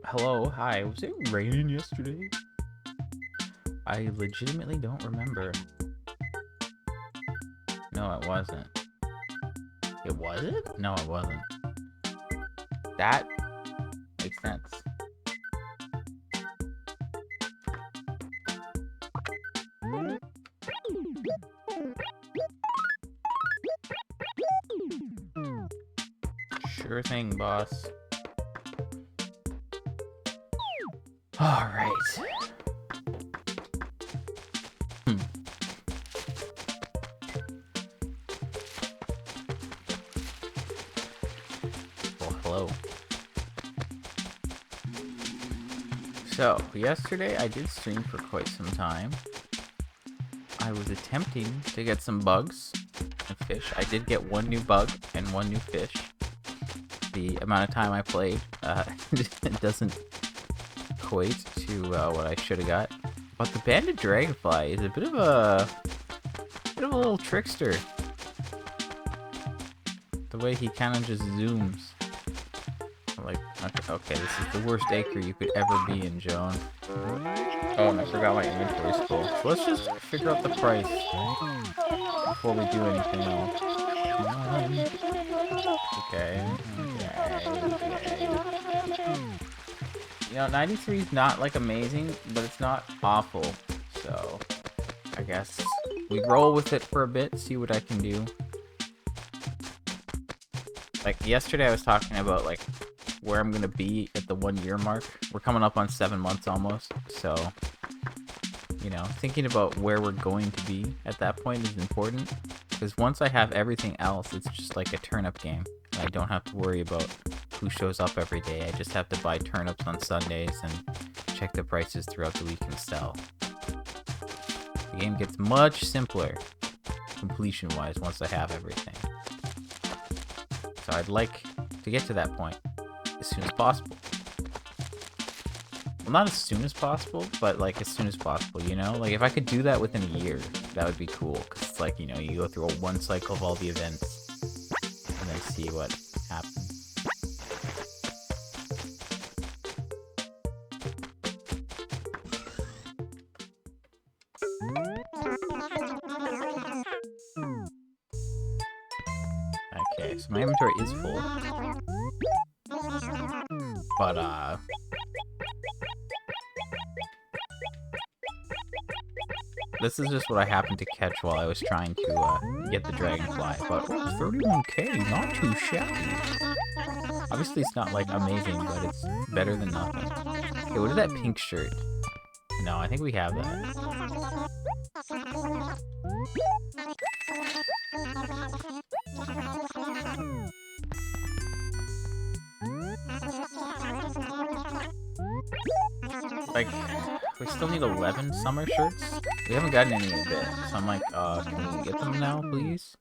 Hello, hi. Was it raining yesterday? I legitimately don't remember. No, it wasn't. It wasn't? No, it wasn't. That makes sense. Sure thing, boss. All right. Well, hello. So, yesterday I did stream for quite some time. I was attempting to get some bugs and fish. I did get one new bug and one new fish. The amount of time I played doesn't equate to what I should have got. But the banded dragonfly is a bit of a little trickster. The way he kind of just zooms. Like, okay, this is the worst acre you could ever be in, Joan. Oh, and I forgot my inventory's full. So let's just figure out the price before we do anything else. Okay. You know, 93 is not, like, amazing, but it's not awful. So, I guess we roll with it for a bit, see what I can do. Like, yesterday I was talking about, like, where I'm gonna be at the 1 year mark. We're coming up on 7 months almost, so, you know, thinking about where we're going to be at that point is important. Because once I have everything else, it's just like a turnip game. And I don't have to worry about who shows up every day. I just have to buy turnips on Sundays and check the prices throughout the week and sell. The game gets much simpler, completion-wise, once I have everything. So I'd like to get to that point as soon as possible. Well, not as soon as possible, but like as soon as possible, you know? Like if I could do that within a year, that would be cool. Because it's like, you know, you go through one cycle of all the events and then see what happens. Okay, so my inventory is full. But, this is just what I happened to catch while I was trying to, get the dragonfly. But, oh, 31k, not too shabby. Obviously, it's not, like, amazing, but it's better than nothing. Okay, what is that pink shirt? No, I think we have that. Like, we still need 11 summer shirts? We haven't gotten any of it, so I'm like, can we get them now, please?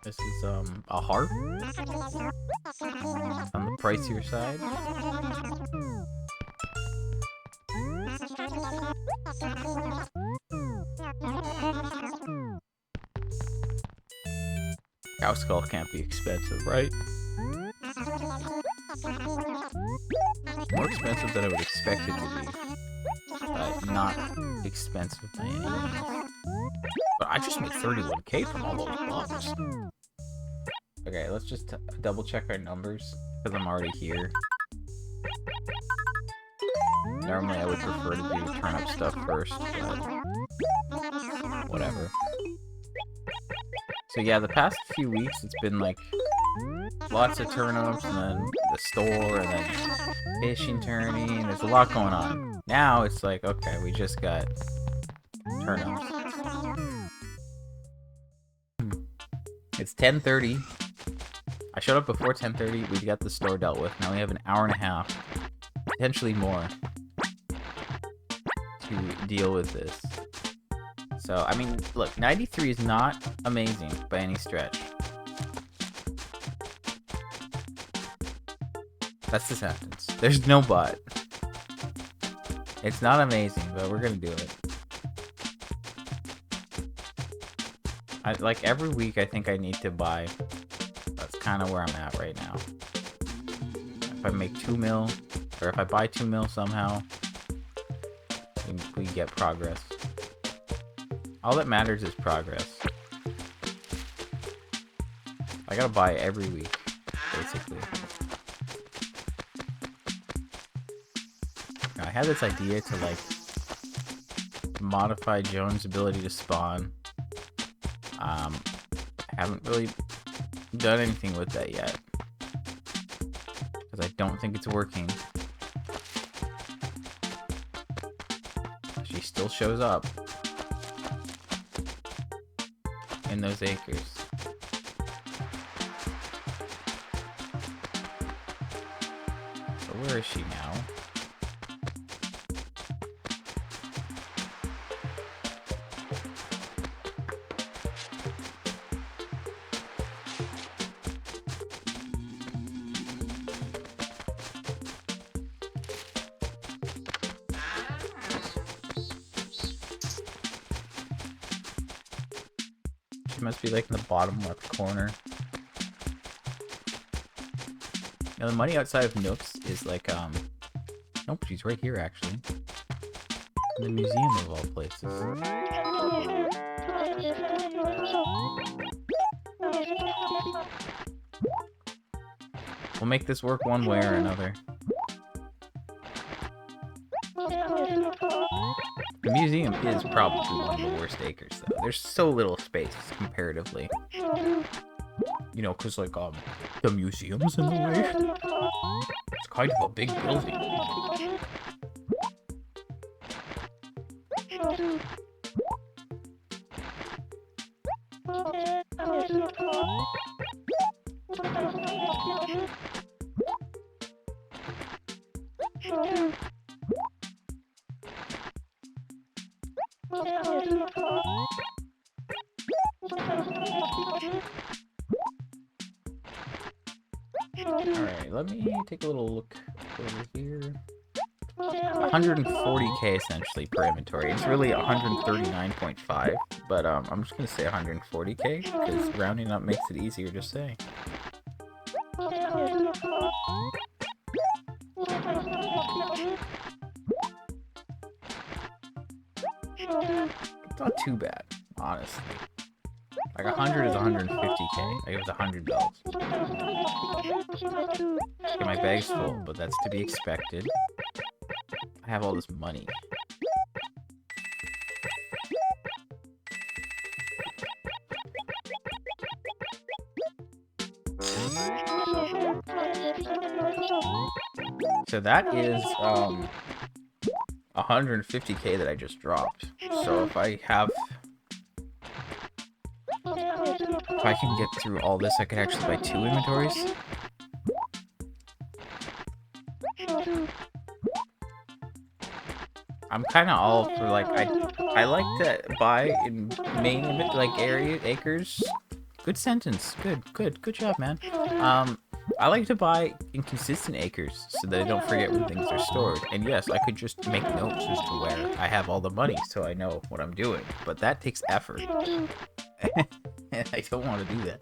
This is, a heart on the pricier side. Cow skull can't be expensive, right? More expensive than I would expect it to be. But not expensive by any means. But I just made 31k from all those bugs. Okay, let's just double check our numbers, because I'm already here. Normally I would prefer to do turnip stuff first, but whatever. So yeah, the past few weeks it's been like lots of turnips, and then the store, and then fishing tourney. There's a lot going on. Now it's like, okay, we just got turnips. It's 10:30. I showed up before 10:30. We got the store dealt with. Now we have an hour and a half, potentially more, to deal with this. So, I mean, look, 93 is not amazing by any stretch. That's the sentence. There's no but. It's not amazing, but we're gonna do it. Like, every week I think I need to buy. That's kind of where I'm at right now. If I make 2 mil, or if I buy 2 mil somehow, we get progress. All that matters is progress. I gotta buy every week, basically. Now, I had this idea to, like, modify Jones' ability to spawn. I haven't really done anything with that yet, because I don't think it's working. She still shows up in those acres. So where is she now? She must be like in the bottom left corner. Now the money outside of Nooks is like, nope, she's right here actually. In the museum of all places. We'll make this work one way or another. The museum is probably one of the worst acres, though. There's so little space, comparatively. You know, because, like, the museum's in the way. It's kind of a big building. Alright, let me take a little look over here. 140k essentially per inventory. It's really 139.5, but I'm just gonna say 140k because rounding up makes it easier to say. It's not too bad, honestly. Like 100 is 150k. Like it was 100 bells. Okay, my bag's full, but that's to be expected. I have all this money. So that is 150k that I just dropped. So if I can get through all this, I could actually buy 2 inventories. I'm kind of all for, like, I like to buy in main acres. Good sentence. Good job, man. I like to buy in consistent acres so that I don't forget when things are stored. And yes, I could just make notes as to where I have all the money so I know what I'm doing. But that takes effort. And I don't want to do that.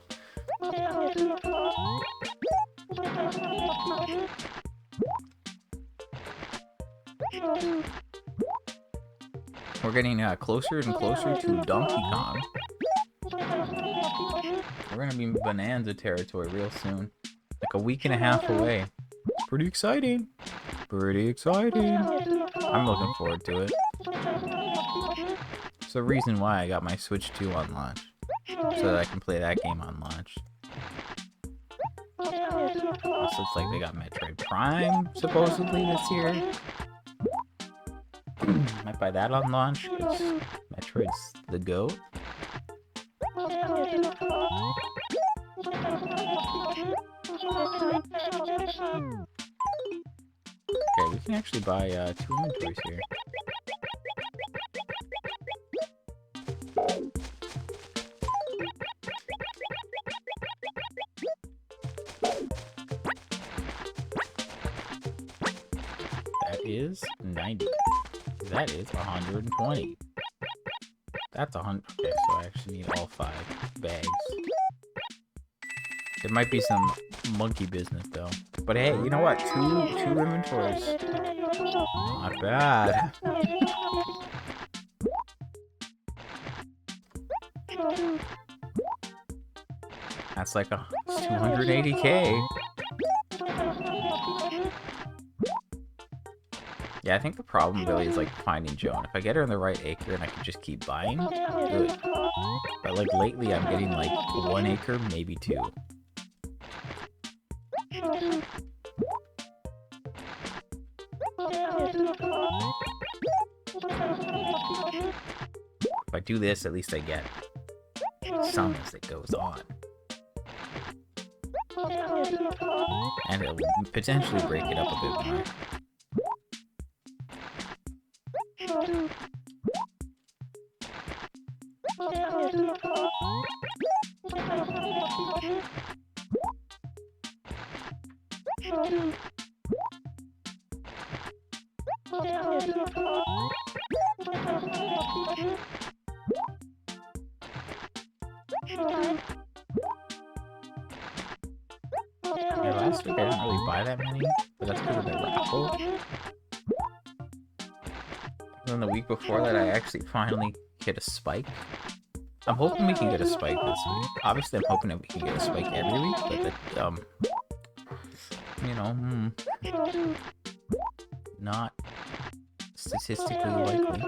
We're getting closer and closer to Donkey Kong. We're gonna be in Bonanza territory real soon. Like a week and a half away. It's pretty exciting. Pretty exciting. I'm looking forward to it. It's the reason why I got my Switch 2 on launch. So that I can play that game on launch. Also, it's like they got Metroid Prime supposedly this year. Might buy that on launch because Metroid's the GOAT. Okay, we can actually buy 2 inventories here. That is 90. That is 120. That's 100. Okay, so I actually need all 5 bags. There might be some monkey business though. But hey, you know what? Two inventories. Not bad. That's like 280k. Yeah, I think the problem really is like finding Joan. If I get her in the right acre and I can just keep buying, good. But like lately I'm getting like 1 acre, maybe 2. If I do this, at least I get some as it goes on. And it'll potentially break it up a bit more. Yeah, last week I didn't really buy that many, but that's because of the raffle. And then the week before that, I actually finally hit a spike. I'm hoping we can get a spike this week. Obviously, I'm hoping that we can get a spike every week, but you know, not statistically likely.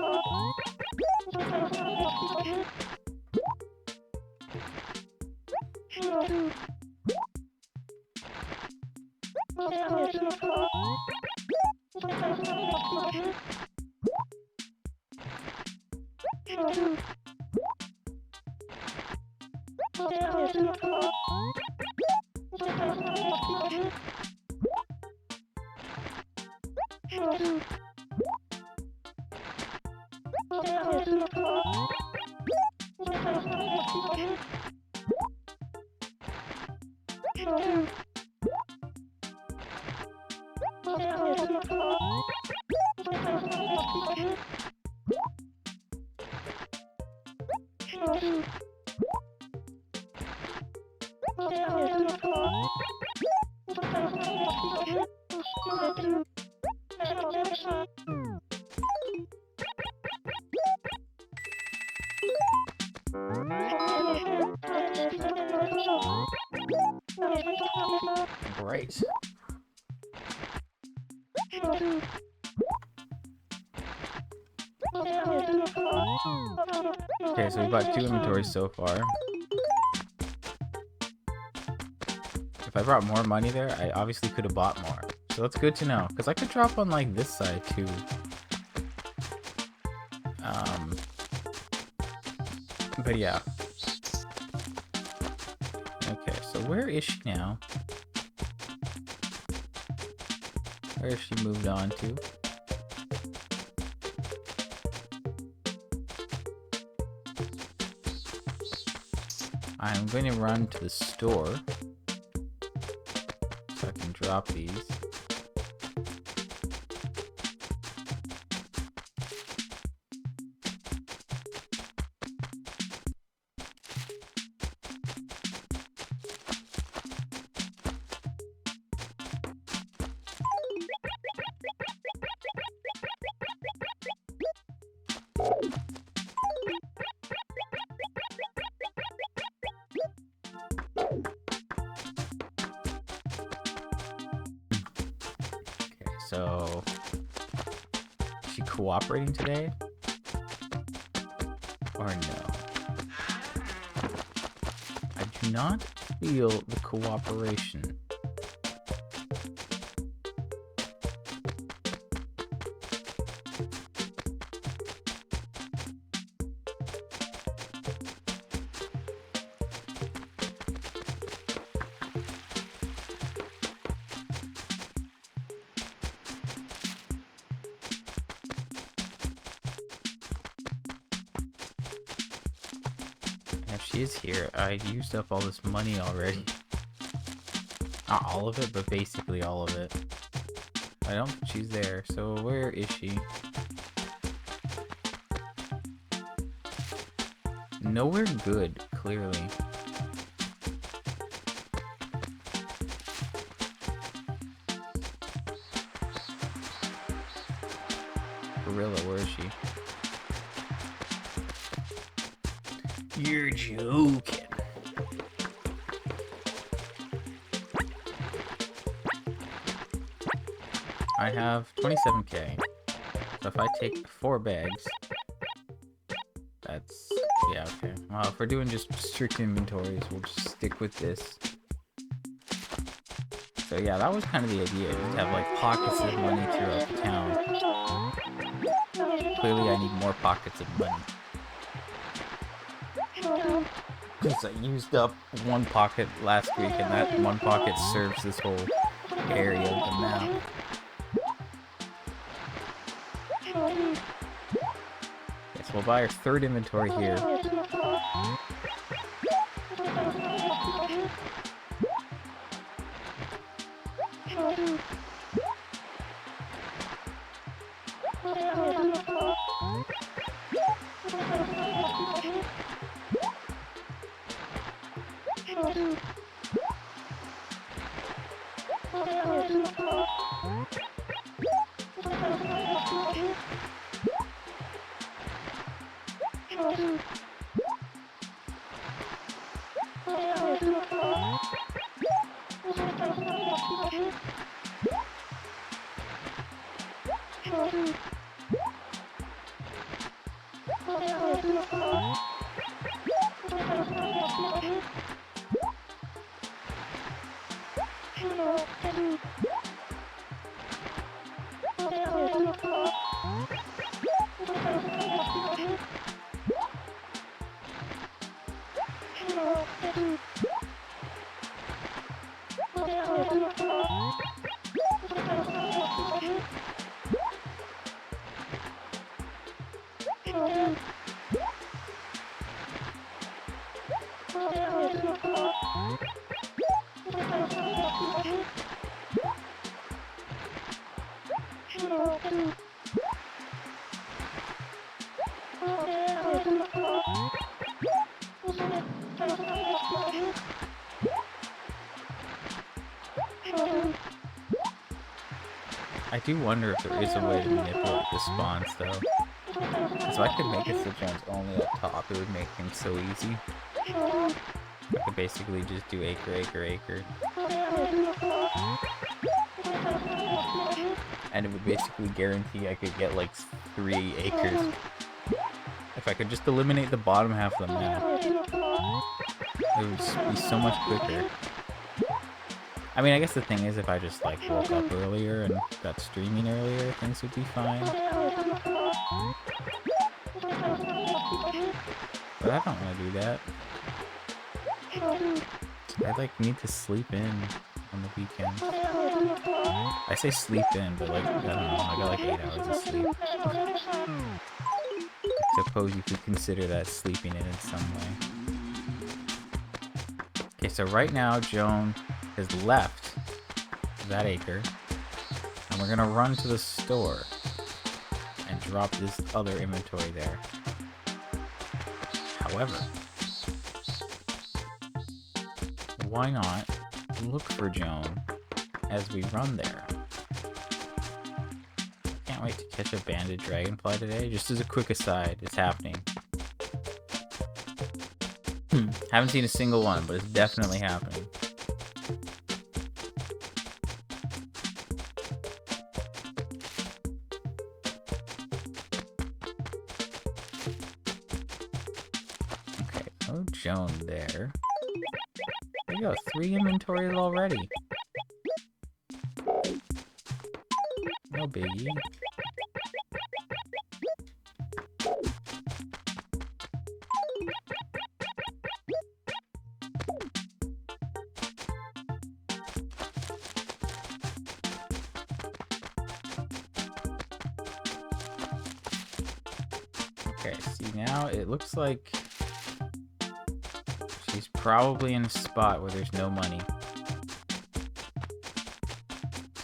Great. Okay, so we bought 2 inventories so far. If I brought more money there, I obviously could have bought more. So that's good to know, because I could drop on like this side too. But yeah. Okay, so where is she now? Where has she moved on to? I'm going to run to the store so I can drop these. So, is she cooperating today? Or no? I do not feel the cooperation She is here. I used up all this money already. Not all of it, but basically all of it. I don't think she's there, so where is she? Nowhere good, clearly. Gorilla, where is she? You're joking. I have 27k. So if I take 4 bags, that's... yeah, okay. Well, if we're doing just strict inventories, we'll just stick with this. So yeah, that was kind of the idea, just have like pockets of money throughout the town. Clearly I need more pockets of money. Because I used up one pocket last week, and that one pocket serves this whole area of the map. Okay, so we'll buy our 3rd inventory here. I do wonder if there is a way to manipulate the spawns, though. Because if I could make it so Jones only up top, it would make things so easy. I could basically just do acre, acre, acre. And it would basically guarantee I could get like 3 acres. If I could just eliminate the bottom half of the map, it would be so much quicker. I mean, I guess the thing is, if I just like woke up earlier and got streaming earlier, things would be fine. But I don't want to do that. I like need to sleep in on the weekends. I say sleep in, but like, I don't know, I got like 8 hours of sleep. I suppose you could consider that sleeping in some way. Okay, so right now Joan has left that acre, and we're gonna run to the store and drop this other inventory there. However, why not look for Joan as we run there? Can't wait to catch a banded dragonfly today. Just as a quick aside, it's happening. Haven't seen a single one, but it's definitely happening. Okay, no Joan there. There you go, 3 inventories already. No biggie. Okay, see now it looks like probably in a spot where there's no money.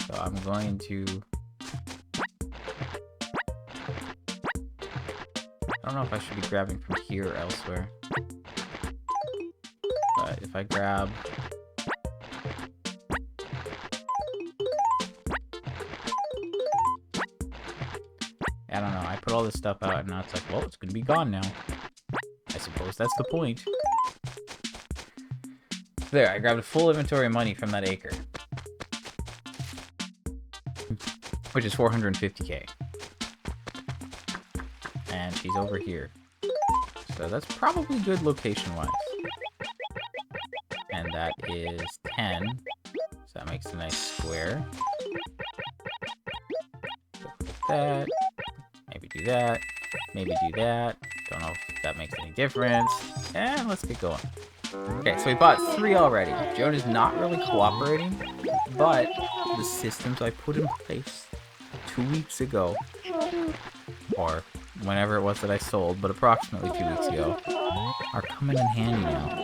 So I'm going to... I don't know if I should be grabbing from here or elsewhere. But if I grab... I don't know, I put all this stuff out and now it's like, well, it's gonna be gone now. I suppose that's the point. There, I grabbed a full inventory of money from that acre. Which is 450k. And she's over here. So that's probably good location-wise. And that is 10. So that makes a nice square. Put that. Maybe do that. Maybe do that. Don't know if that makes any difference. And let's get going. Okay, so we bought 3 already. Joan is not really cooperating, but the systems I put in place 2 weeks ago, or whenever it was that I sold, but approximately 2 weeks ago, are coming in handy now.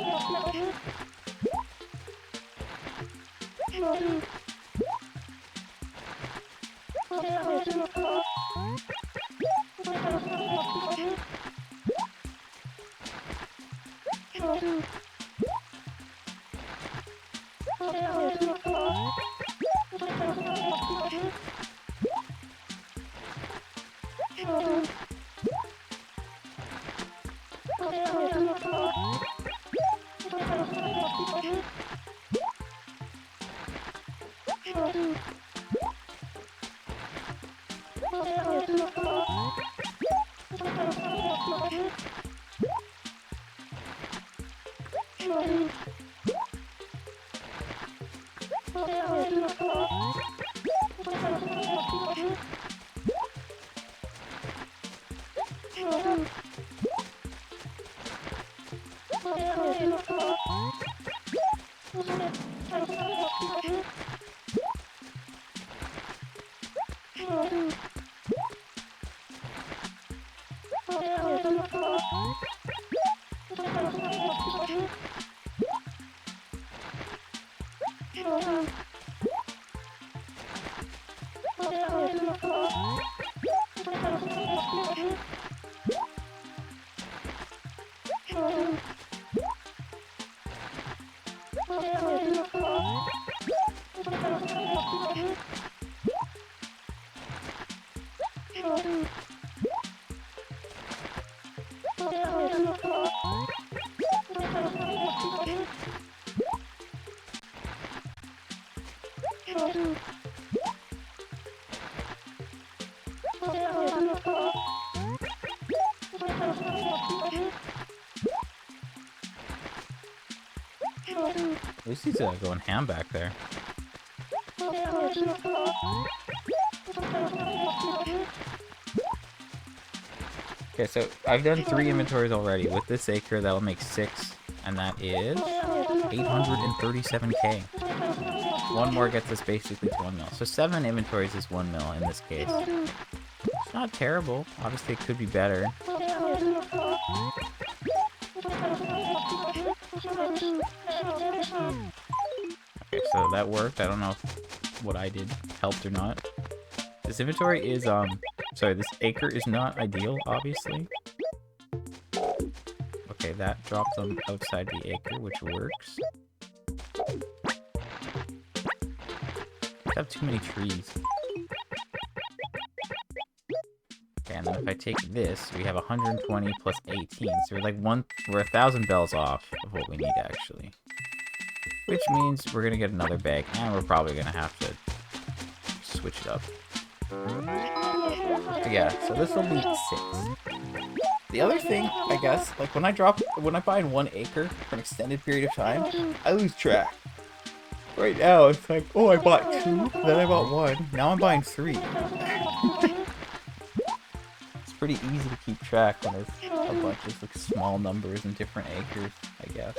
At least he's going ham back there. Okay, so I've done 3 inventories already. With this acre, that'll make 6, and that is 837k. 1 more gets us basically to 1 mil. So 7 inventories is 1 mil in this case. It's not terrible. Obviously, it could be better. Okay, so that worked. I don't know if what I did helped or not. This inventory is, sorry, this acre is not ideal, obviously. Okay, that dropped them outside the acre, which works. I have too many trees. Okay, and then if I take this, we have 120 plus 18. So we're like we're 1,000 bells off of what we need, actually. Which means we're gonna get another bag, and we're probably gonna have to switch it up. So yeah, so this will be 6. The other thing, I guess, like when I buy in 1 acre for an extended period of time, I lose track. Right now, it's like, oh, I bought 2, then I bought 1, now I'm buying 3. It's pretty easy to keep track when there's a bunch of like small numbers and different acres, I guess.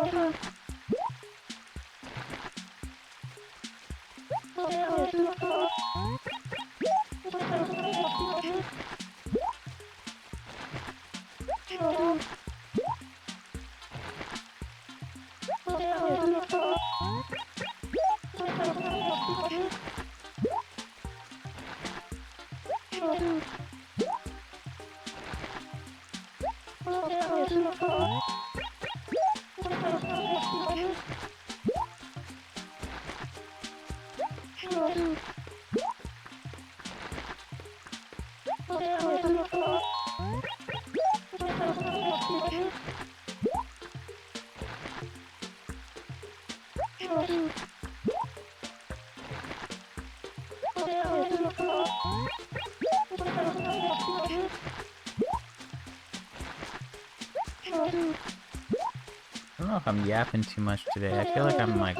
I don't know if I'm yapping too much today. I feel like I'm like...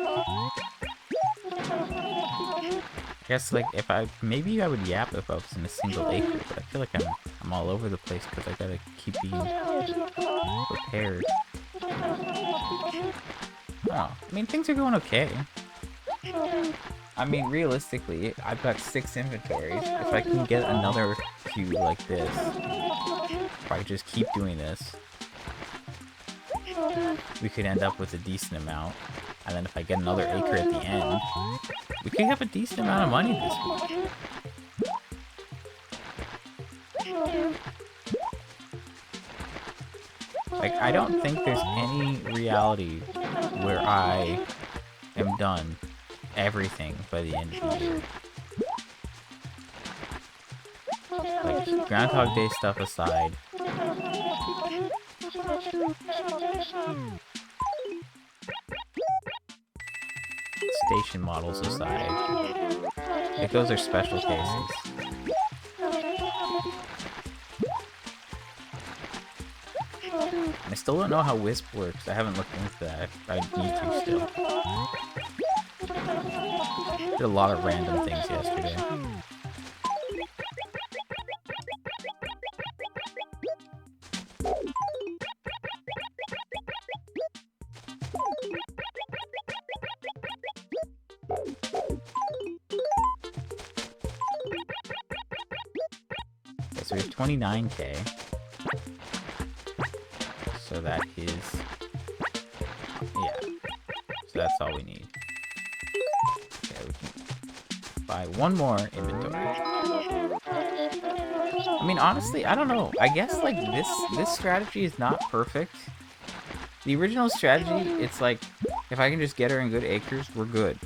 I guess like if maybe I would yap if I was in a single acre, but I feel like I'm all over the place because I gotta keep being prepared. Oh, I mean, things are going okay. I mean, realistically, I've got 6 inventories. If I can get another few like this, if I just keep doing this, we could end up with a decent amount. And then if I get another acre at the end, we could have a decent amount of money this week. Like, I don't think there's any reality where I am done everything by the end of the year. Like, Groundhog Day stuff aside. Station models aside. Like, those are special cases. I still don't know how Wisp works. I haven't looked into that. I need to still. Did a lot of random things yesterday. Okay, so we have 29K. So that is... yeah. So that's all we need. Okay, we can buy one more inventory. I mean, honestly, I don't know. I guess, like, this strategy is not perfect. The original strategy, it's like, if I can just get her in good acres, we're good.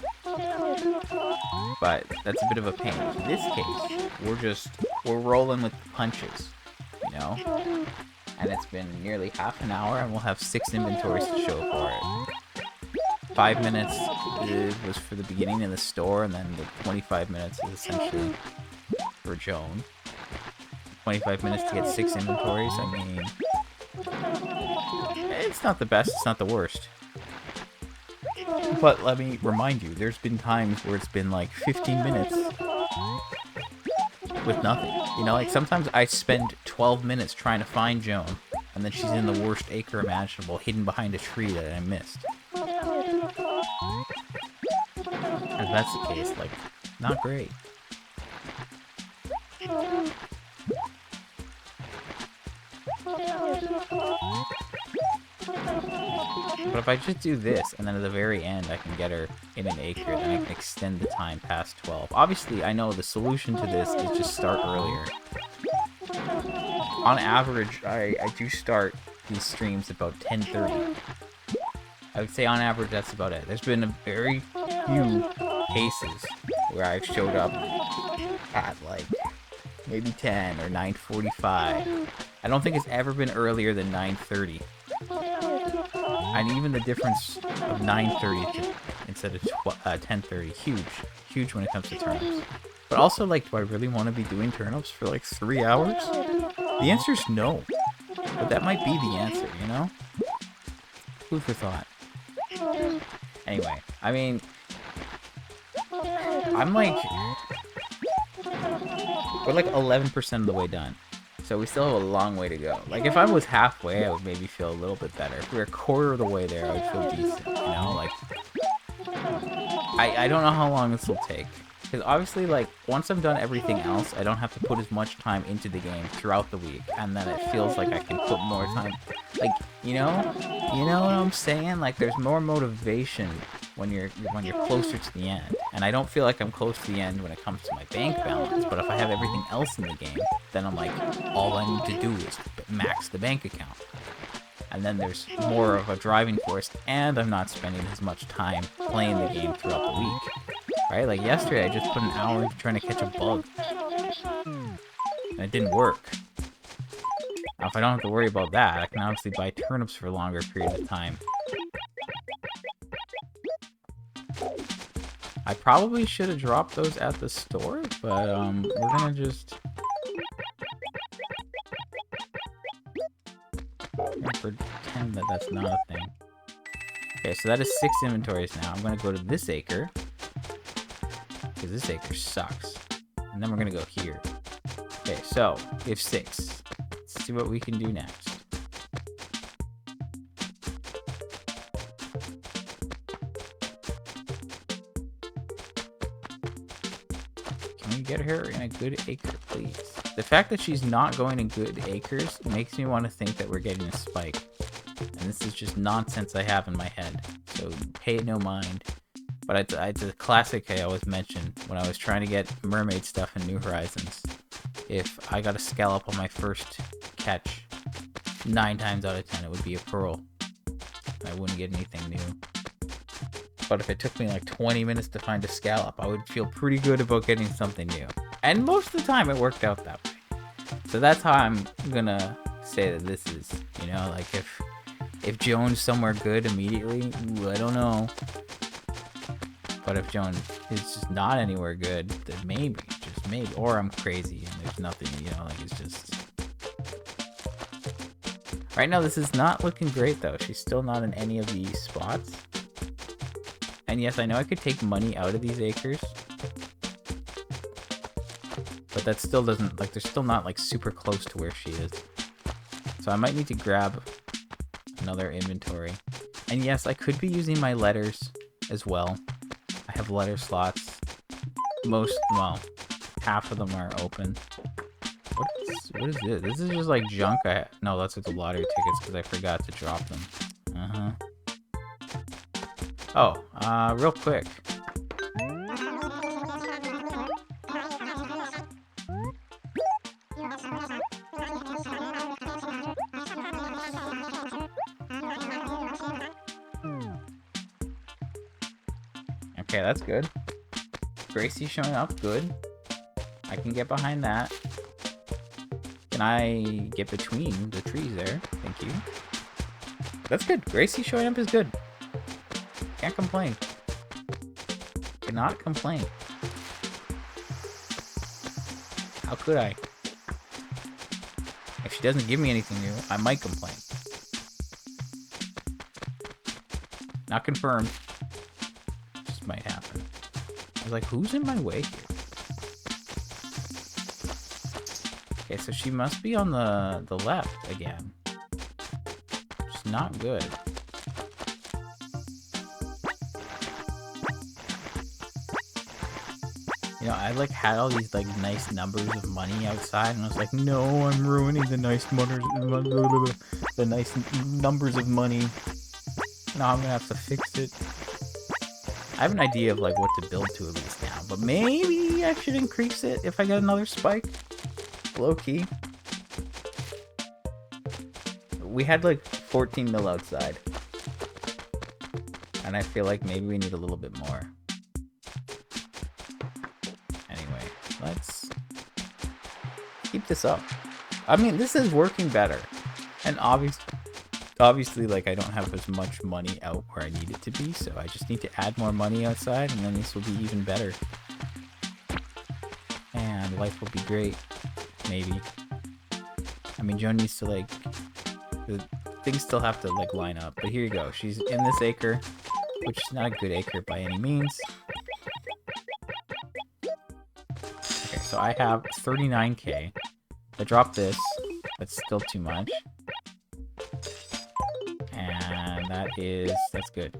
But that's a bit of a pain. In this case, we're rolling with the punches, you know? And it's been nearly half an hour, and we'll have 6 inventories to show for it. 5 minutes was for the beginning in the store, and then the 25 minutes is essentially for Joan. 25 minutes to get 6 inventories, I mean... it's not the best, it's not the worst. But let me remind you, there's been times where it's been like 15 minutes with nothing. You know, like sometimes I spend 12 minutes trying to find Joan, and then she's in the worst acre imaginable, hidden behind a tree that I missed. If that's the case, like, not great. But if I just do this, and then at the very end I can get her in an acre, then I can extend the time past 12. Obviously, I know the solution to this is just start earlier. On average, I do start these streams about 10:30. I would say on average that's about it. There's been a very few cases where I've showed up at like maybe 10 or 9:45. I don't think it's ever been earlier than 9:30. And even the difference of 9:30 instead of 10:30, huge when it comes to turnips. But also, like, do I really want to be doing turnips for like 3 hours? The answer is no. But that might be the answer, you know? Food for thought. Anyway, I mean, I'm like, we're like 11% of the way done. So we still have a long way to go. Like, if I was halfway, I would maybe feel a little bit better. If we were a quarter of the way there, I would feel decent, you know? Like, I don't know how long this will take. Because obviously, like, once I've done everything else, I don't have to put as much time into the game throughout the week. And then it feels like I can put more time. Like, you know? You know what I'm saying? Like, there's more motivation when you're closer to the end. And I don't feel like I'm close to the end when it comes to my bank balance. But if I have everything else in the game, then I'm like, all I need to do is max the bank account. And then there's more of a driving force, and I'm not spending as much time playing the game throughout the week. Right? Like yesterday, I just put an hour into trying to catch a bug. And it didn't work. Now, if I don't have to worry about that, I can obviously buy turnips for a longer period of time. I probably should have dropped those at the store, but we're gonna just pretend that that's not a thing. Okay, so that is 6 inventories now. I'm gonna go to this acre, because this acre sucks. And then we're gonna go here. Okay, so we have 6. Let's see what we can do next. Can we get her in a good acre, please? The fact that she's not going in good acres makes me want to think that we're getting a spike. And this is just nonsense I have in my head, so pay it no mind. But it's a classic I always mention when I was trying to get mermaid stuff in New Horizons. If I got a scallop on my first catch, 9 times out of 10 it would be a pearl. I wouldn't get anything new. But if it took me like 20 minutes to find a scallop, I would feel pretty good about getting something new. And most of the time it worked out that way. So that's how I'm gonna say that this is, you know, like if Joan's somewhere good immediately, ooh, I don't know. But if Joan is just not anywhere good, then maybe, just maybe. Or I'm crazy and there's nothing, you know, like it's just... Right now this is not looking great though. She's still not in any of these spots. And yes, I know I could take money out of these acres. But that still doesn't, like, they're still not, like, super close to where she is. So I might need to grab another inventory. And yes, I could be using my letters as well. I have letter slots. Well, half of them are open. What is this? This is just, like, junk. No, that's like the lottery tickets because I forgot to drop them. Oh, real quick. Okay, that's good. Gracie showing up, good. I can get behind that. Can I get between the trees there? Thank you. That's good. Gracie showing up is good. Can't complain. Cannot complain. How could I? If she doesn't give me anything new, I might complain. Not confirmed. Just might happen. I was like, who's in my way here? Okay, so she must be on the left again. Which is not good. You know, I like had all these like nice numbers of money outside, and I was like, no, I'm ruining the nice the nice numbers of money. Now I'm gonna have to fix it. I have an idea of like what to build to at least now, but maybe I should increase it if I get another spike. Low key. We had like 14 mil outside, and I feel like maybe we need a little bit more. Let's keep this up. I mean, this is working better. And obviously, like, I don't have as much money out where I need it to be, so I just need to add more money outside, and then this will be even better. And life will be great. Maybe. I mean, Joan needs to, like... things still have to, like, line up. But here you go. She's in this acre, which is not a good acre by any means. So I have 39k. I drop this. That's still too much. And that's good.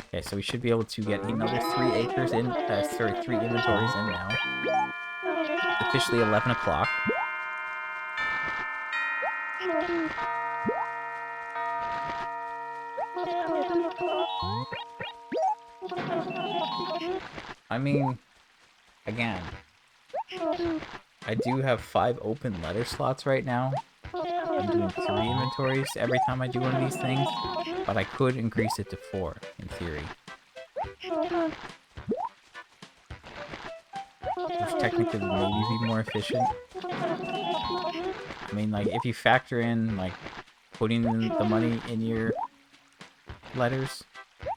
Okay, so we should be able to get another 3 acres in, 3 inventories in now. It's officially 11 o'clock. I mean, again, I do have 5 open letter slots right now. I'm doing 3 inventories every time I do one of these things, but I could increase it to 4, in theory. Which technically would maybe be more efficient. I mean, like, if you factor in, like, putting the money in your letters,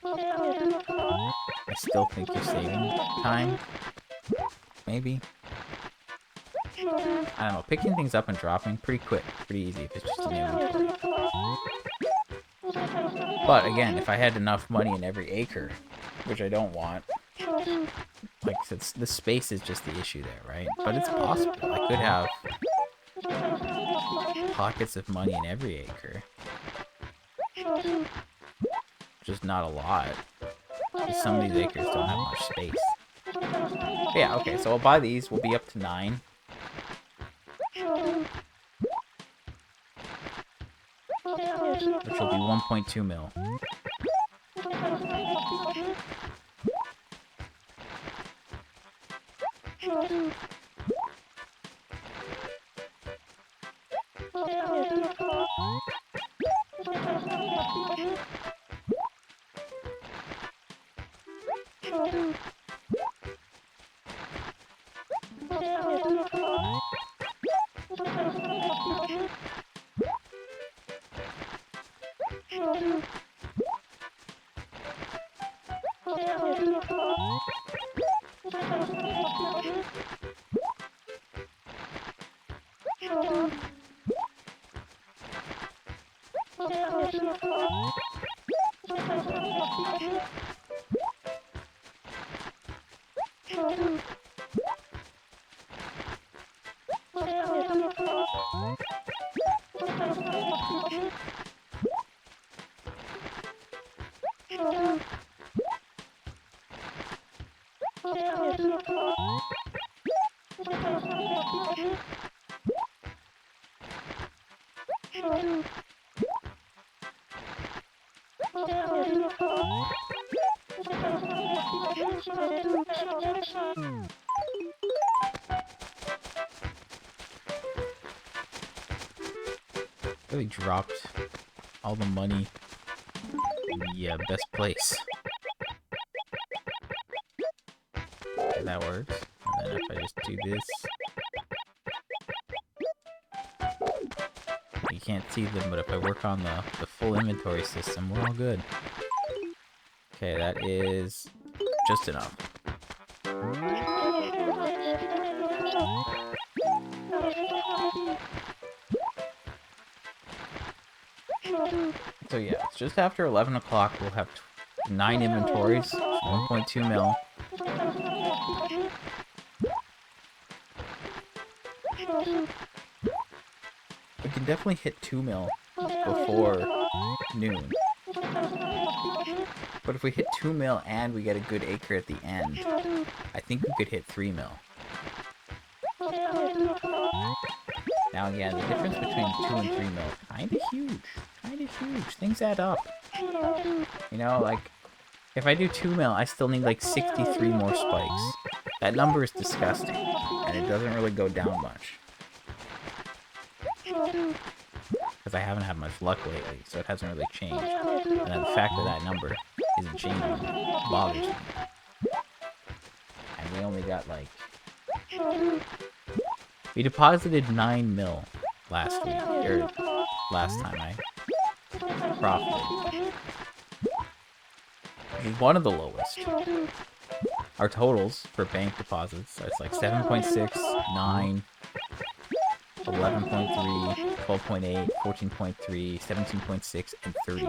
I still think you're saving time. Maybe. I don't know, picking things up and dropping, pretty quick, pretty easy if it's just an inventory. But again, if I had enough money in every acre, which I don't want, like, the space is just the issue there, right? But it's possible. I could have pockets of money in every acre. Just not a lot. Because some of these acres don't have much space. But yeah, okay, so I'll buy these. We'll be up to 9. Which will be 1.2 mil. Really dropped all the money in the best place. Okay, that works. And then if I just do this, you can't see them, but if I work on the full inventory system, we're all good. Okay, that is just enough. So yeah, it's just after 11 o'clock. We'll have 9 inventories, 1.2 mil. We can definitely hit 2 mil before noon. But if we hit 2 mil and we get a good acre at the end, I think we could hit 3 mil. Now again, the difference between 2 and 3 mil, kinda huge. Kinda huge. Things add up. You know, like, if I do 2 mil, I still need like 63 more spikes. That number is disgusting, and it doesn't really go down much. Because I haven't had much luck lately, so it hasn't really changed. And then the fact that that number isn't changing bothers me. And we only got like... We deposited 9 mil last week, or last time I profited. Which is one of the lowest. Our totals for bank deposits, so it's like 7.6, 9, 11.3, 12.8, 14.3, 17.6, and 30.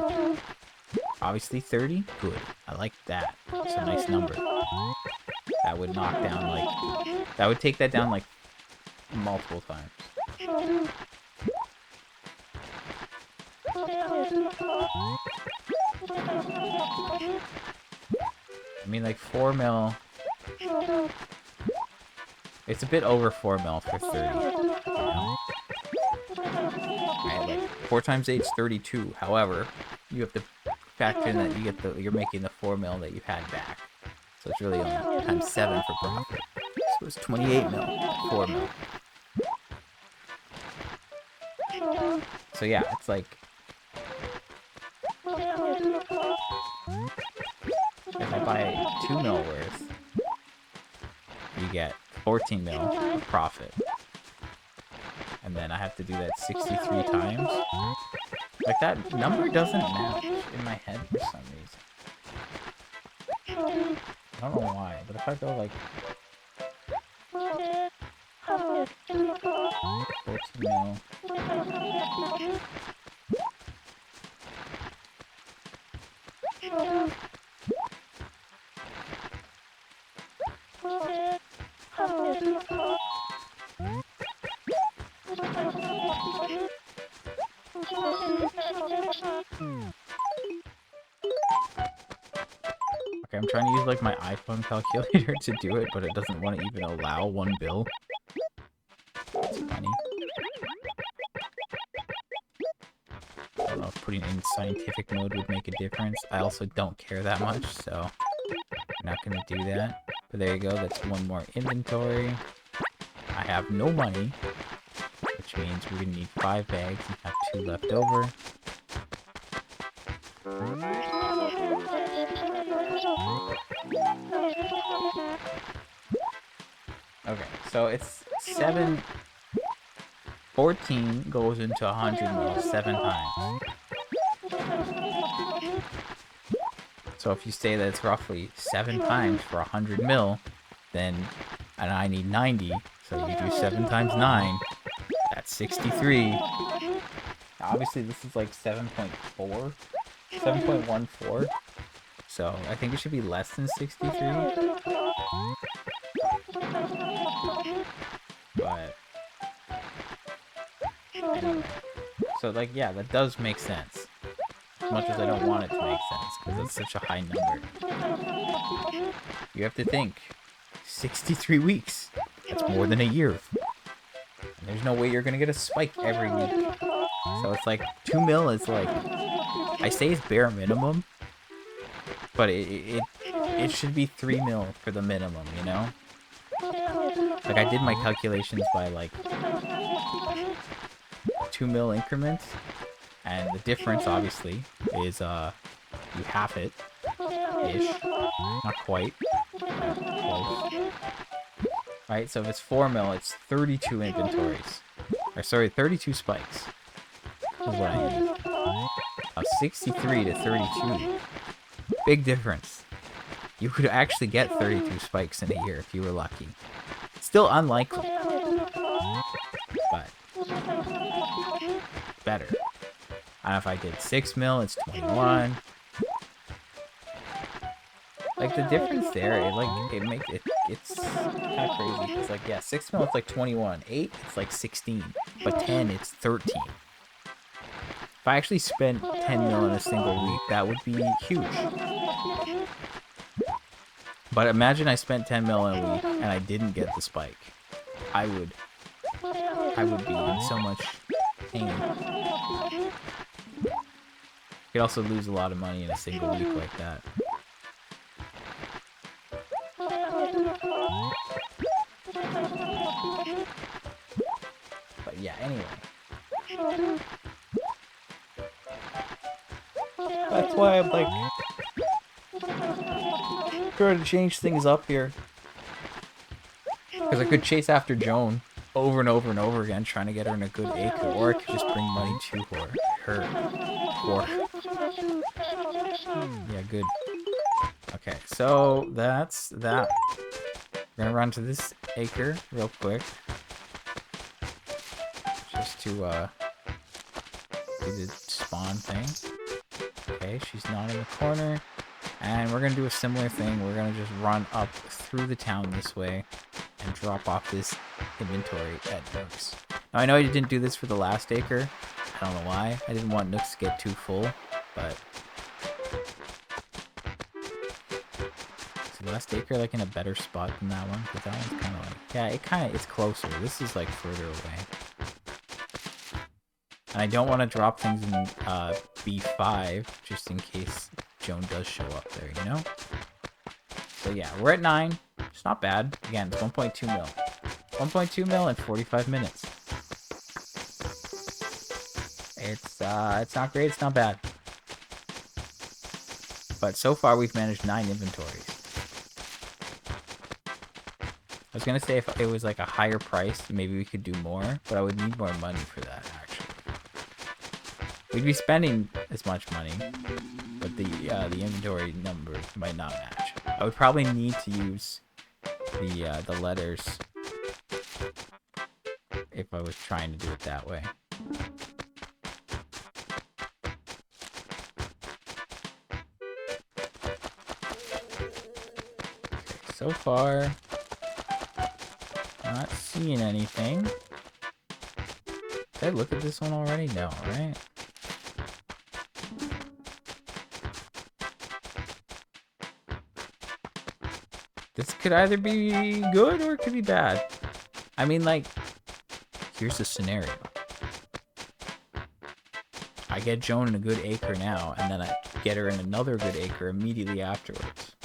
Obviously 30, good. I like that. It's a nice number. That would knock down like... That would take that down like multiple times. I mean, like 4 mil. It's a bit over 4 mil for 30. You know? Right, like 4 times 8 is 32. However, you have to factor in that you're making the 4 mil that you had back. So it's really only times 7 for profit. So it's 28 mil at 4 mil. So yeah, it's like if I buy 2 mil worth, you get 14 mil of profit. And then I have to do that 63 times. Like, that number doesn't match in my head for some reason. I don't know why, but if I go like 14 mil. Okay, I'm trying to use like my iPhone calculator to do it, but it doesn't want to even allow 1 bill. That's funny. I don't know if putting in scientific mode would make a difference. I also don't care that much, so I'm not going to do that. But there you go, that's 1 more inventory. I have no money, which means we're going to need 5 bags and have 2 left over. Okay, so it's 14 goes into 100 mil 7 times. So if you say that it's roughly 7 times for 100 mil, then, and I need 90, so you do 7 times 9, that's 63. Obviously this is like 7.4, 7.14, so I think it should be less than 63. But anyway, so like, yeah, that does make sense. As much as I don't want it to make sense, because it's such a high number. You have to think, 63 weeks. That's more than a year. And there's no way you're gonna get a spike every week. So it's like 2 mil is like, I say it's bare minimum, but it should be 3 mil for the minimum, you know? Like, I did my calculations by like 2 mil increments, and the difference obviously is you half it ish, not quite, close. Right, so if it's 4 mil, it's 32 inventories, or sorry, 32 spikes is what I need. 63 to 32, big difference. You could actually get 32 spikes in a year if you were lucky. Still unlikely, but better. And if I did 6 mil, it's 21. Like, the difference there, it's kind of crazy. Because, like, yeah, 6 mil, it's like 21. 8, it's like 16. But 10, it's 13. If I actually spent 10 mil in a single week, that would be huge. But imagine I spent 10 mil in a week and I didn't get the spike. I would be in so much pain. You could also lose a lot of money in a single week like that. But yeah, anyway. That's why I'm like trying to change things up here. Because I could chase after Joan over and over and over again, trying to get her in a good acre, or I could just bring money to her. Yeah, good. Okay, so that's that. We're gonna run to this acre real quick, just to do the spawn thing. Okay, she's not in the corner, and we're gonna do a similar thing. We're gonna just run up through the town this way and drop off this inventory at Brooks. Now, I know I didn't do this for the last acre. I don't know why. I didn't want Nooks to get too full, but... Is the last acre, like, in a better spot than that one? Because that one's kind of like... Yeah, it's closer. This is, like, further away. And I don't want to drop things in B5, just in case Joan does show up there, you know? So yeah, we're at 9. It's not bad. Again, it's 1.2 mil. 1.2 mil in 45 minutes. It's not great, it's not bad. But so far we've managed 9 inventories. I was gonna say if it was like a higher price, maybe we could do more, but I would need more money for that, actually. We'd be spending as much money, but the inventory number might not match. I would probably need to use the letters if I was trying to do it that way. Okay, so far, not seeing anything. Did I look at this one already? No, right? This could either be good or it could be bad. I mean, like, here's the scenario. I get Joan in a good acre now, and then I get her in another good acre immediately afterwards.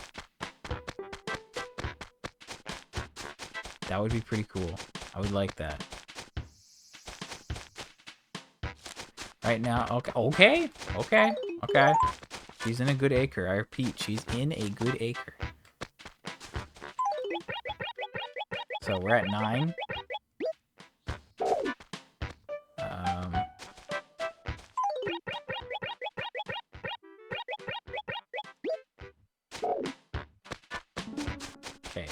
That would be pretty cool. I would like that. Right now, okay. She's in a good acre. I repeat, she's in a good acre. So we're at 9. Okay.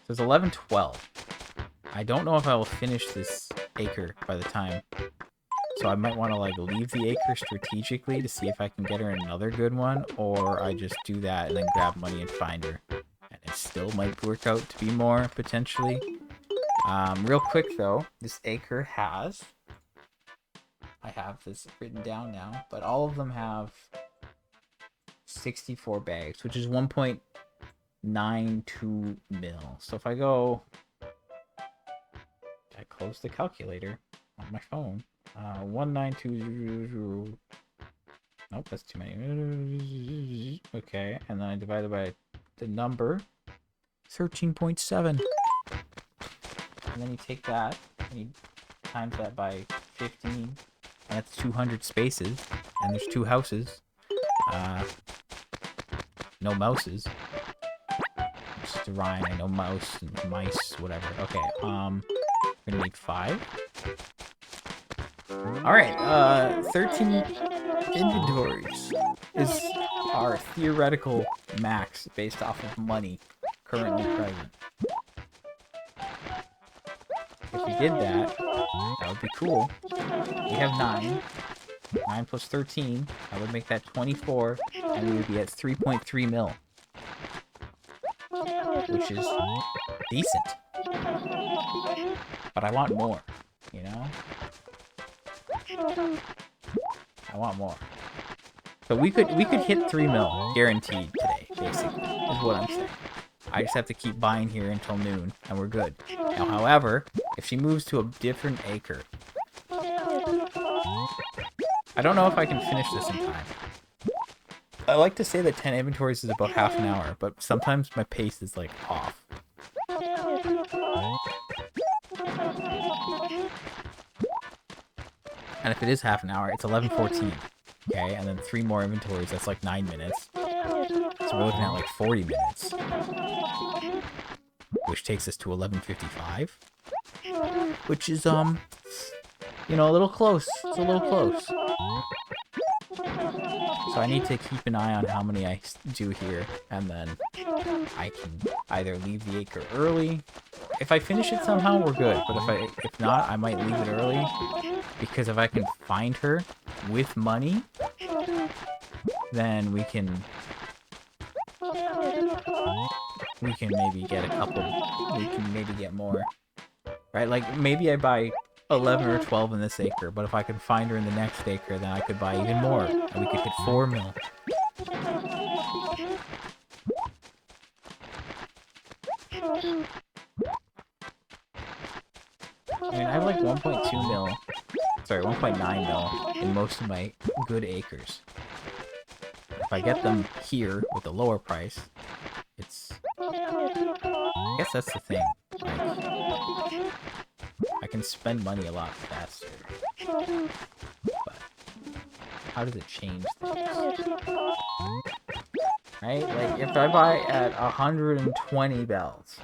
So it's 11:12. I don't know if I will finish this acre by the time. So I might want to, like, leave the acre strategically to see if I can get her another good one, or I just do that and then grab money and find her. And it still might work out to be more, potentially. Real quick, though, this acre has... I have this written down now, but all of them have 64 bags, which is 1.92 mil. So if I go... I close the calculator on my phone. 19200. Nope, that's too many. Okay, and then I divide it by the number 13.7. And then you take that and you times that by 15, and that's 200 spaces. And there's 2 houses. No mouses. Just a rhyme. I know mouse and mice, whatever. Okay, we're gonna need 5. Alright, 13 inventories is our theoretical max based off of money currently present. If we did that, that would be cool. We have 9. 9 plus 13, that would make that 24, and we would be at 3.3 mil. Which is decent. But I want more, you know? I want more. So we could hit 3 mil guaranteed today, basically, is what I'm saying. I just have to keep buying here until noon, and we're good. Now, however, if she moves to a different acre, I don't know if I can finish this in time. I like to say that 10 inventories is about half an hour, but sometimes my pace is, like, off. And if it is half an hour, it's 11:14. Okay, and then 3 more inventories, that's like 9 minutes. So we're looking at like 40 minutes. Which takes us to 11:55. Which is, you know, a little close. It's a little close. So I need to keep an eye on how many I do here, and then I can either leave the acre early. If I finish it somehow, we're good. But if not, I might leave it early, because if I can find her with money, then we can maybe get a couple. We can maybe get more, right? Like maybe I buy 11 or 12 in this acre, but if I could find her in the next acre, then I could buy even more, and we could hit 4 mil. I mean, I have like 1.2 mil, sorry, 1.9 mil in most of my good acres. If I get them here with a lower price, it's... I guess that's the thing. Like, I can spend money a lot faster. But how does it change things? Right? Like, if I buy at 120 bells,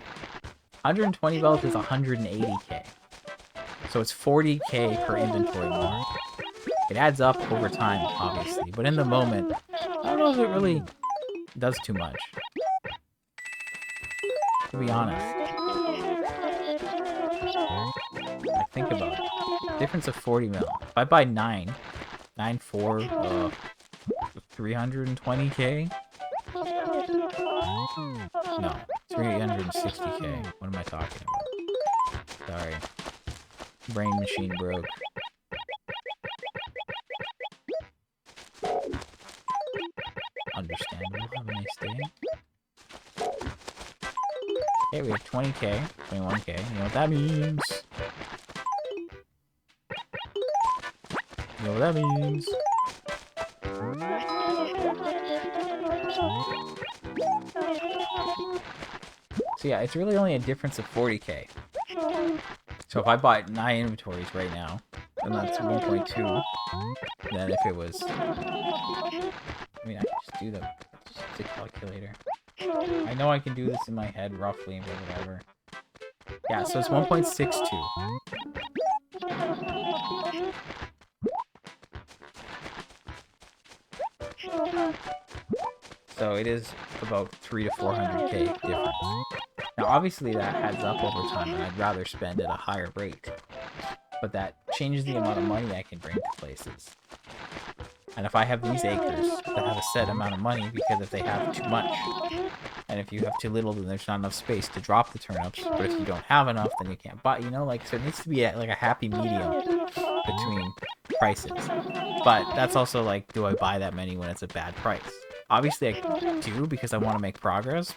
120 bells is 180k. So it's 40k per inventory more. It adds up over time, obviously, but in the moment, I don't know if it really does too much. To be honest. I think about it. Difference of 40 mil. If I buy 9, 4, 320k? No, 360k. What am I talking about? Sorry. Brain machine broke. Understandable. Have a nice day. Okay, we have 20k, 21k. You know what that means? You know what that means? So yeah, it's really only a difference of 40k. So if I bought 9 inventories right now, then that's 1.2. Then if it was... I mean, I can just do the calculator. I know I can do this in my head roughly, but whatever. Yeah, so it's 1.62. So it is about 300 to 400k difference. Now, obviously that adds up over time, and I'd rather spend at a higher rate. But that changes the amount of money I can bring to places. And if I have these acres that have a set amount of money, because if they have too much, and if you have too little, then there's not enough space to drop the turnips. But if you don't have enough, then you can't buy, you know, like, so it needs to be like a happy medium between prices. But that's also like, do I buy that many when it's a bad price? Obviously I do, because I want to make progress,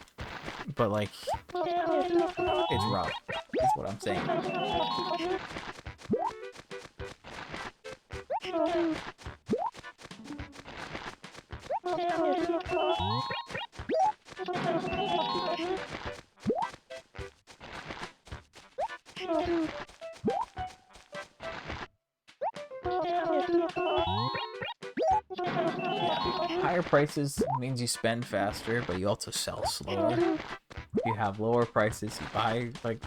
but like, it's rough, is what I'm saying. Yeah. Higher prices means you spend faster, but you also sell slower. If you have lower prices, you buy like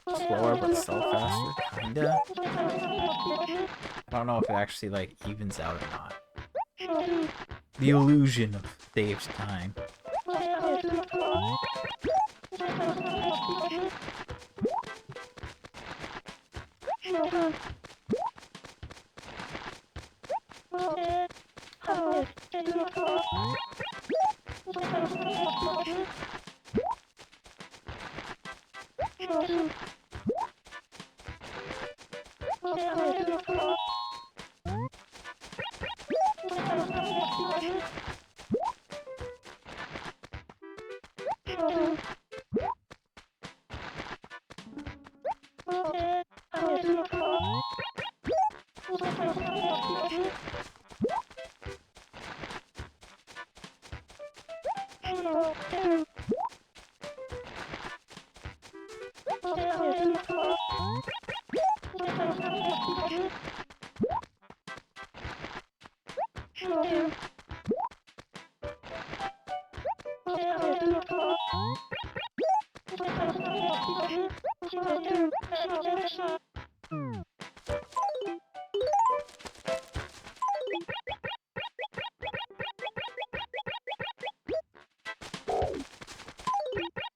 slower but sell faster, kinda. I don't know if it actually like evens out or not. The illusion of saves time.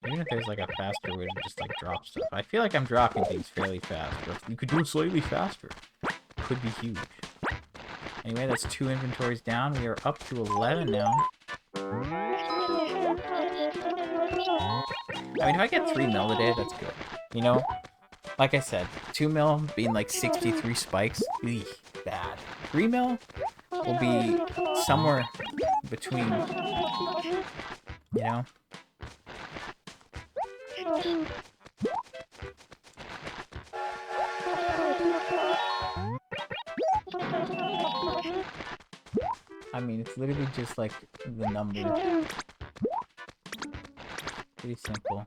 Even if there's like a faster way to just like drop stuff. I feel like I'm dropping things fairly fast, but you could do it slightly faster. Could be huge. Anyway, that's 2 inventories down. We are up to 11 now. I mean, if I get 3 mil a day, that's good. You know? Like I said, 2 mil being like 63 spikes, eek, bad. 3 mil will be somewhere between, you know? I mean, it's literally just like the number. Pretty simple.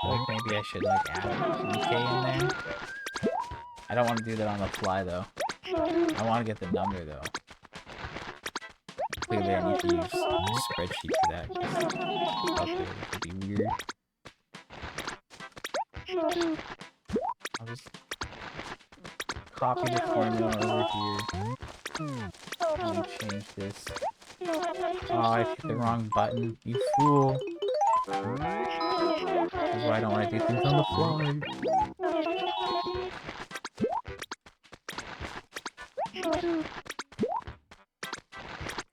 Like maybe I should like add 3K in there. I don't want to do that on the fly though. I want to get the number though. Clearly I need to use a spreadsheet for that. Calculator could be weird. I'll just copy the formula over here. Let me change this. Oh, I hit the wrong button. You fool. This is why I don't want to do things on the fly.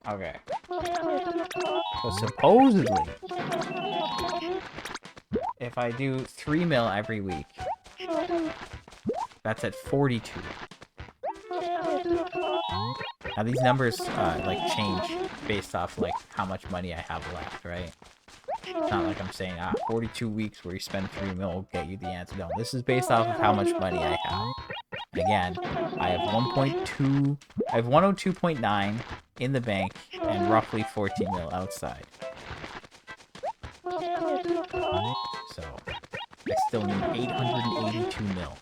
Okay. So supposedly, if I do 3 mil every week, that's at 42. Now these numbers like change based off like how much money I have left, right? It's not like I'm saying 42 weeks where you spend 3 mil will get you the answer. No, this is based off of how much money I have. And again, I have 1.2, I have 102.9 in the bank and roughly 14 mil outside. So I still need 882 mil.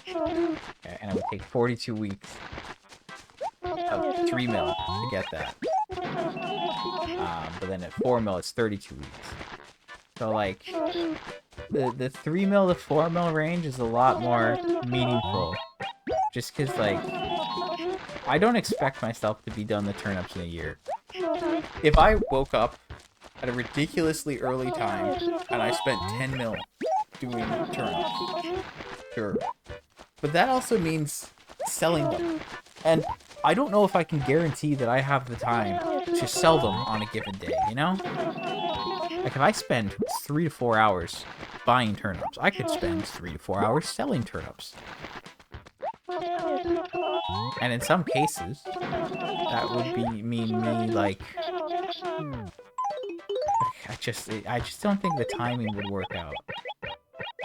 Okay, and it would take 42 weeks of 3 mil to get that. But then at 4 mil, it's 32 weeks. So like, the 3 mil to 4 mil range is a lot more meaningful. Just because, like, I don't expect myself to be done the turnips in a year. If I woke up at a ridiculously early time and I spent 10 mil doing turnips, sure. But that also means selling them. And I don't know if I can guarantee that I have the time to sell them on a given day, you know? Like, if I spend 3 to 4 hours buying turnips, I could spend 3 to 4 hours selling turnips. And in some cases, that would mean me, like... I just don't think the timing would work out.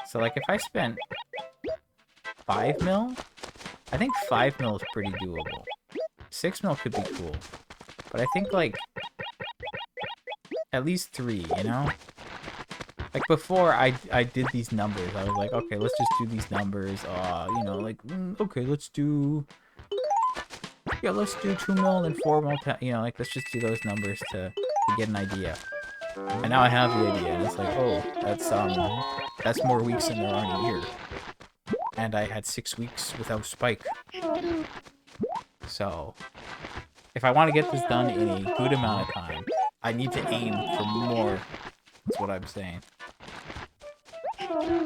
So, like, if I spent 5 mil, I think 5 mil is pretty doable. 6 mil could be cool. But I think, like, at least 3, you know? Like, before I did these numbers, I was like, okay, let's just do these numbers. You know, like, okay, let's do... Yeah, let's do 2 mil and 4 mil, you know, like, let's just do those numbers to get an idea. And now I have the idea, and it's like, oh, that's more weeks than there are in a year. And I had 6 weeks without spike. So, if I want to get this done in a good amount of time, I need to aim for more. That's what I'm saying.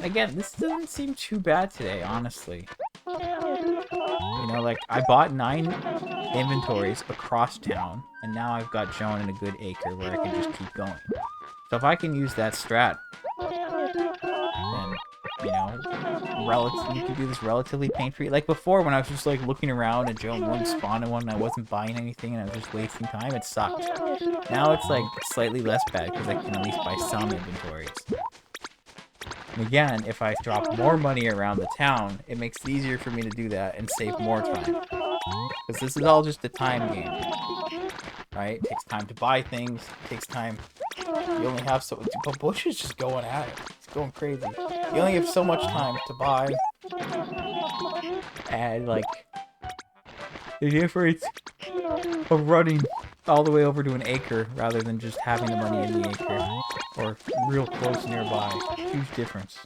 Again, this doesn't seem too bad today, honestly. You know, like, I bought 9 inventories across town, and now I've got Joan in a good acre where I can just keep going. So if I can use that strat, then, you know, you can do this relatively pain-free. Like before, when I was just, like, looking around and Joan wouldn't spawn in one and I wasn't buying anything and I was just wasting time, it sucked. Now it's, like, slightly less bad because I can at least buy some inventories. And again, if I drop more money around the town, it makes it easier for me to do that and save more time. Because this is all just a time game. Right? It takes time to buy things. It takes time. You only have so... But Bush is just going at it. It's going crazy. You only have so much time to buy. And, like... The difference of running all the way over to an acre rather than just having the money in the acre. Or real close nearby. Huge difference.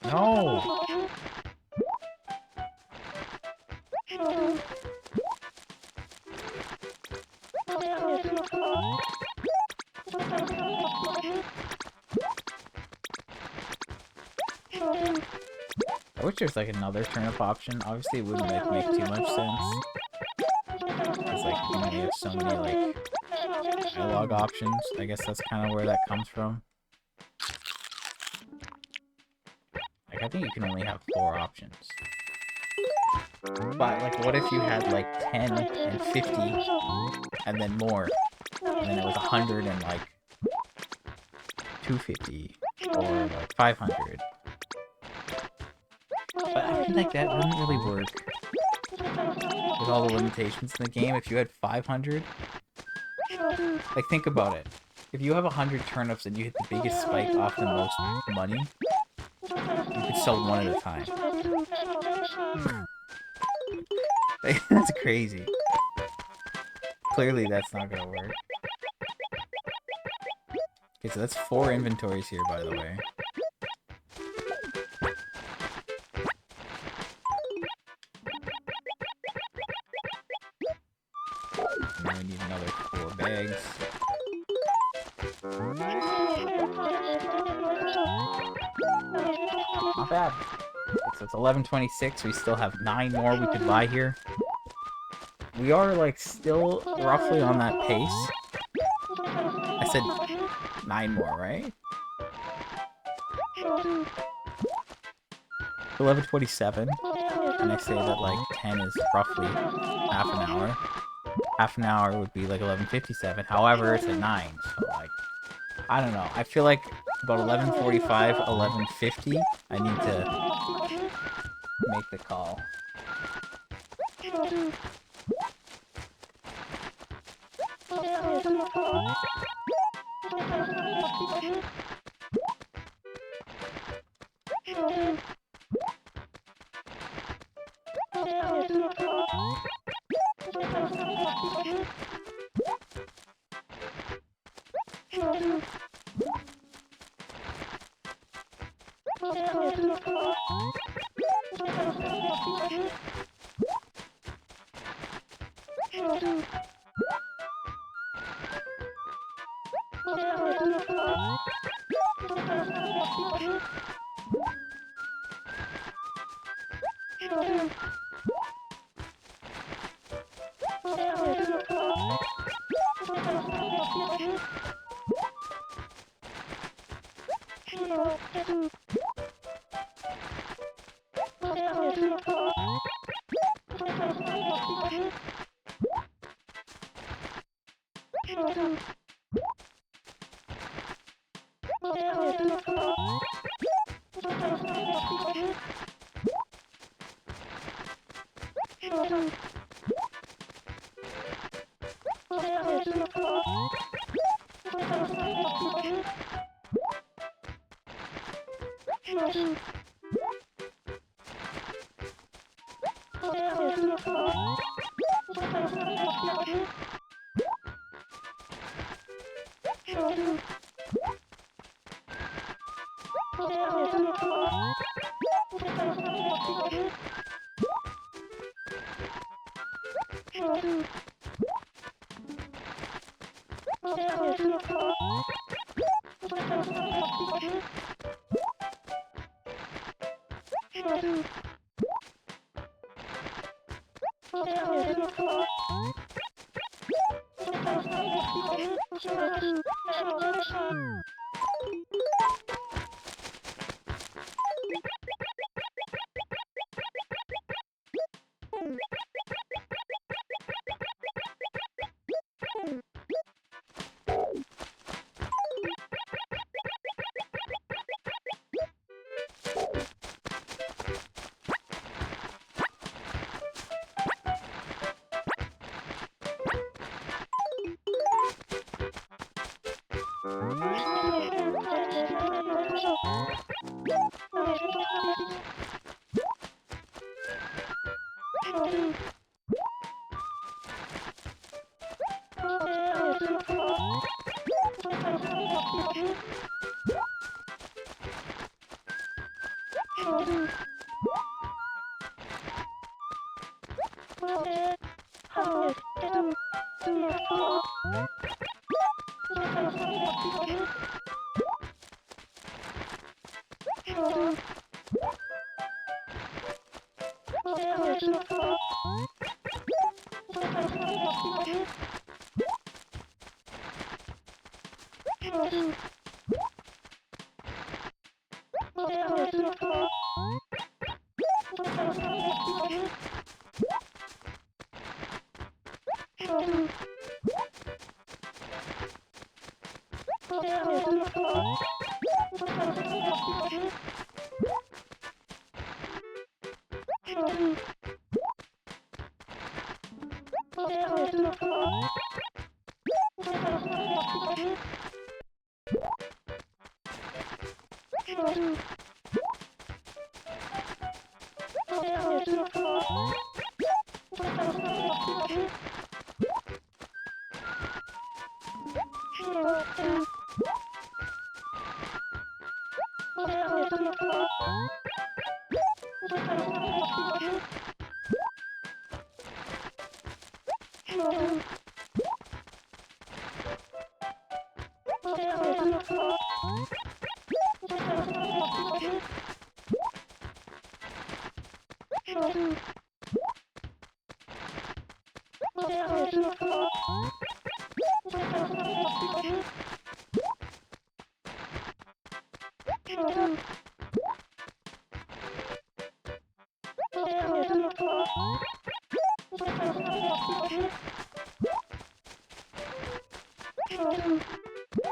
No! I wish there's like another turnip option. Obviously it wouldn't like make too much sense. Because like you can only have so many like dialogue options. I guess that's kind of where that comes from. Like I think you can only have 4 options. But like what if you had like 10 and 50 and then more? And then it was 100 and like 250 or like 500. But I feel like that wouldn't really work with all the limitations in the game. If you had 500, like think about it. If you have 100 turnips and you hit the biggest spike off the most money, you could sell one at a time. Like, that's crazy. Clearly that's not gonna work. Okay, so that's 4 inventories here, by the way. And then we need another 4 bags. Not bad. Okay, so it's 11:26. We still have 9 more we could buy here. We are, like, still roughly on that pace. I said 9 more, right? 11:27. And I say that, like, 10 is roughly half an hour. Half an hour would be, like, 11:57. However, it's at 9, so, like, I don't know. I feel like about 11:45, 11:50, I need to make the call.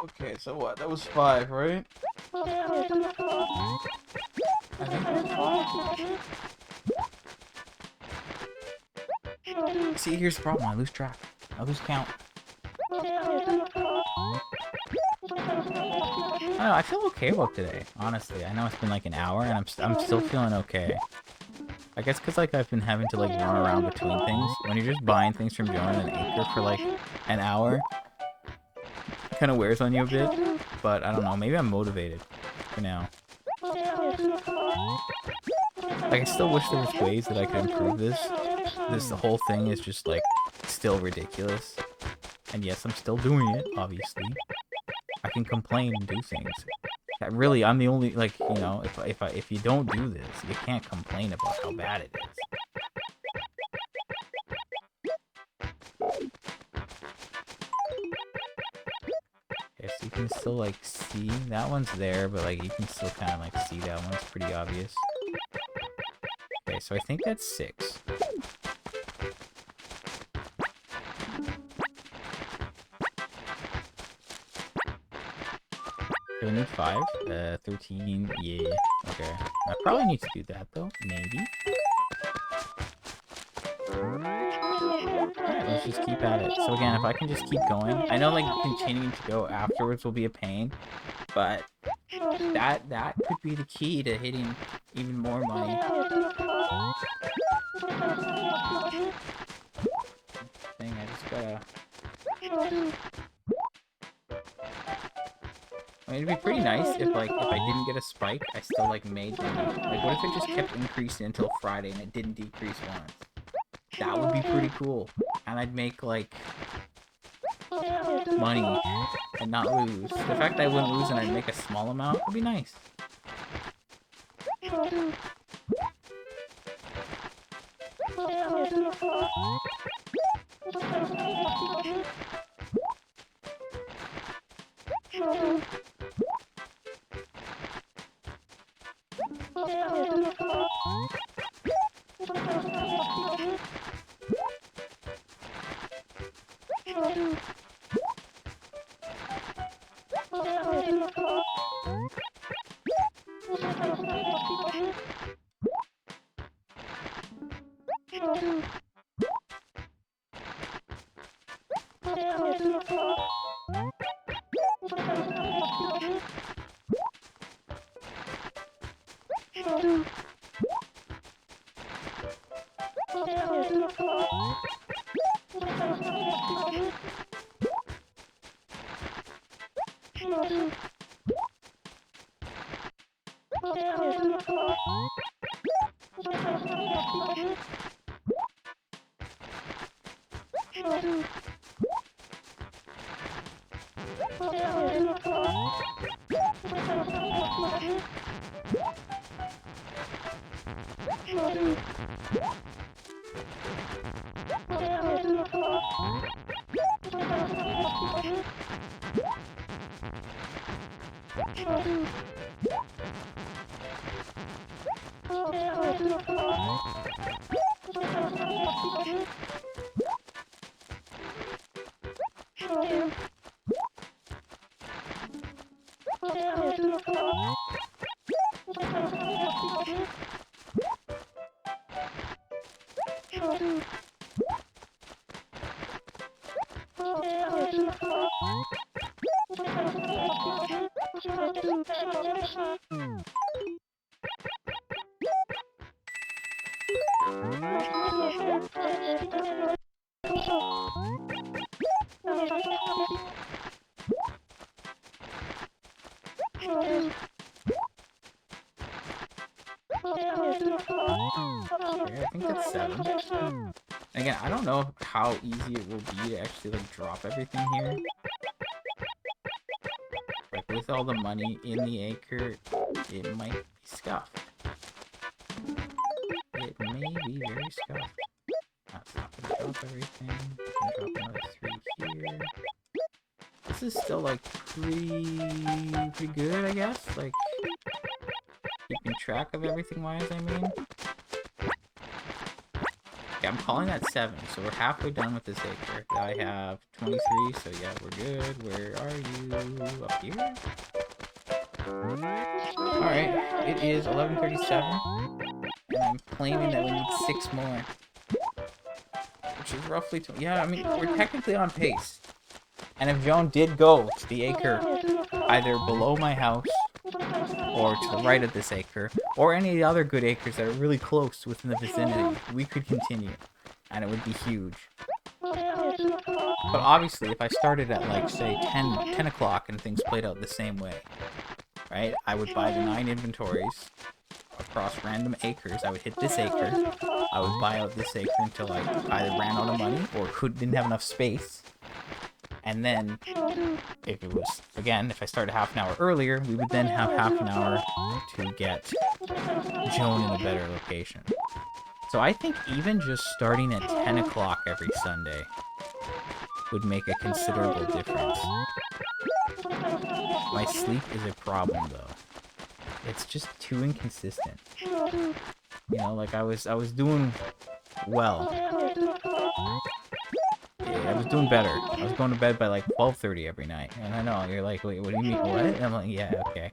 Okay, so what? That was 5, right? I think that was 5. See, here's the problem. I lose track. I lose count. I don't know, I feel okay about today, honestly. I know it's been like an hour, and I'm still feeling okay. I guess because like I've been having to like run around between things. When you're just buying things from Joan and Acre for like an hour, it kind of wears on you a bit. But I don't know, maybe I'm motivated for now. Like I still wish there was ways that I could improve this. The whole thing is just like still ridiculous. And yes, I'm still doing it, obviously. I can complain and do things. Really, I'm the only, like, you know, if you don't do this, you can't complain about how bad it is. Okay, so you can still, like, see, that one's there, but, like, you can still kind of, like, see that one's pretty obvious. Okay, so I think that's 6. Do I need 5? 13, yeah. Okay. I probably need to do that, though. Maybe. Alright, let's just keep at it. So again, if I can just keep going. I know, like, continuing to go afterwards will be a pain. But that could be the key to hitting even more money. Thing, I just gotta... I mean, it'd be pretty nice if, like, if I didn't get a spike, I still, like, made money. Like, what if it just kept increasing until Friday and it didn't decrease once? That would be pretty cool. And I'd make, like, money and not lose. The fact that I wouldn't lose and I'd make a small amount would be nice. Okay, I think that's 7. Again, I don't know how easy it will be to actually like drop everything here. Like with all the money in the acre, it might be scuffed. It may be very scuffed. That's not gonna drop everything. It's gonna drop another 3 here. This is still like pretty good, I guess. Like keeping track of everything wise, I mean. Yeah, I'm calling that 7, so we're halfway done with this acre. I have 23, so yeah, we're good. Where are you? Up here? Alright, it is 11:37, and I'm claiming that we need 6 more. Which is roughly... Yeah, I mean, we're technically on pace. And if Joan did go to the acre either below my house, or to the right of this acre, or any of the other good acres that are really close within the vicinity, we could continue, and it would be huge. But obviously, if I started at, like, say, 10 o'clock and things played out the same way, right, I would buy the 9 inventories across random acres. I would hit this acre, I would buy out this acre until I either ran out of money or didn't have enough space. And then, if it was, again, if I started half an hour earlier, we would then have half an hour to get Joan in a better location. So I think even just starting at 10 o'clock every Sunday would make a considerable difference. My sleep is a problem, though. It's just too inconsistent. You know, like I was doing well. I was doing better. I was going to bed by like 12:30 every night. And I know, you're like, wait, what do you mean, what? And I'm like, yeah, okay.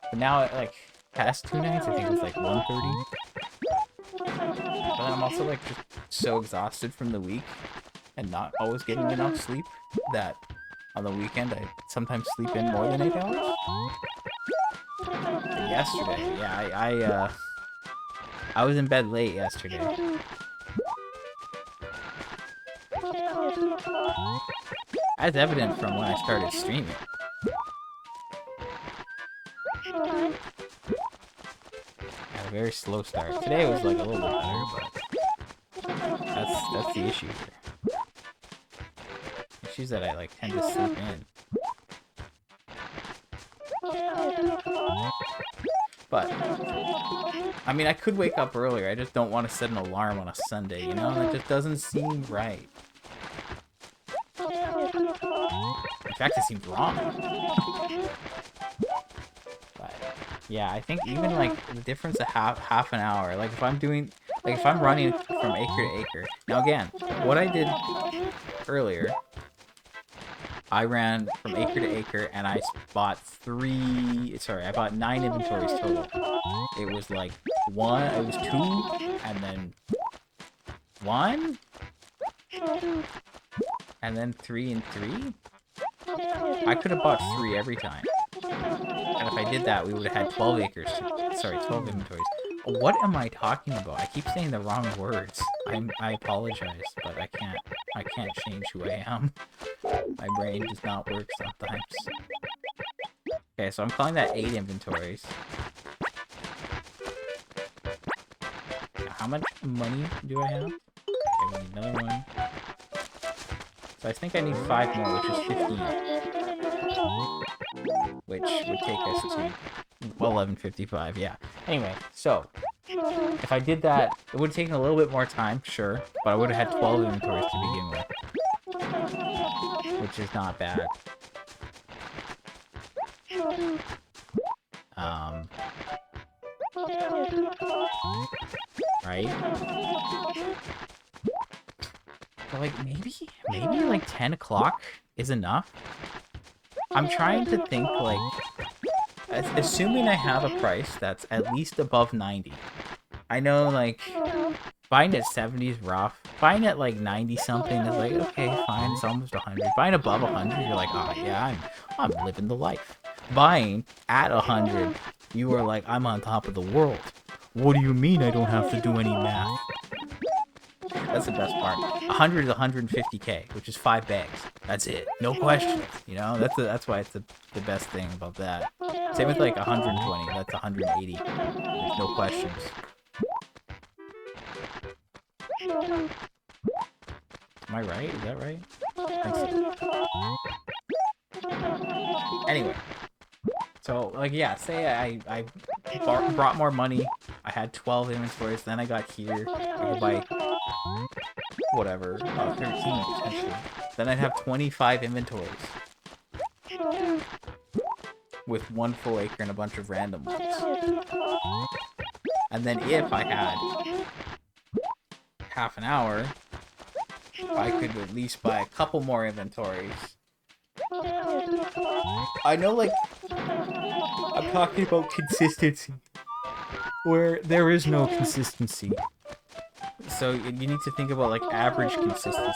But now, like, past 2 nights, I think it was like 1:30. But then I'm also like just so exhausted from the week and not always getting enough sleep that on the weekend I sometimes sleep in more than 8 hours. But yesterday, yeah, I was in bed late yesterday. As evident from when I started streaming. Had a very slow start. Today was like a little bit better, but that's the issue here. Issues that I like tend to sleep in. But I mean, I could wake up earlier. I just don't want to set an alarm on a Sunday, you know? That just doesn't seem right. In fact, it seems wrong. But yeah, I think even like the difference of half an hour. Like if I'm running from acre to acre. Now again, what I did earlier, I ran from acre to acre and I bought 9 inventories total. It was like it was 2, and then 1, and then 3 and 3. I could have bought 3 every time. And if I did that, we would have had 12 acres. 12 inventories. What am I talking about? I keep saying the wrong words. I apologize, but I can't change who I am. My brain does not work sometimes. Okay, so I'm calling that 8 inventories. Now, how much money do I have? Okay, we need another one. So I think I need 5 more, which is 15. Which would take us to 11:55, yeah. Anyway, so if I did that, it would have taken a little bit more time, sure, but I would have had 12 inventories to begin with, which is not bad. Right? But like maybe like 10 o'clock is enough. I'm trying to think like, assuming I have a price that's at least above 90. I know like buying at 70 is rough. Buying at like 90 something is like, okay, fine, it's almost 100. Buying above 100, you're like, oh yeah, I'm living the life. Buying at 100, you are like, I'm on top of the world. What do you mean I don't have to do any math? That's the best part. 100 is 150k, which is 5 bags. That's it. No questions. You know, that's why it's the best thing about that. Same with like 120. That's 180. There's no questions. Am I right? Is that right? Anyway. So, like, yeah, say I brought more money. I had 12 inventories. Then I got here. I could buy whatever, 13 potentially. Then I'd have 25 inventories with 1 full acre and a bunch of random ones. And then if I had half an hour, I could at least buy a couple more inventories. I know, like, I'm talking about consistency, where there is no consistency. So you need to think about, like, average consistency.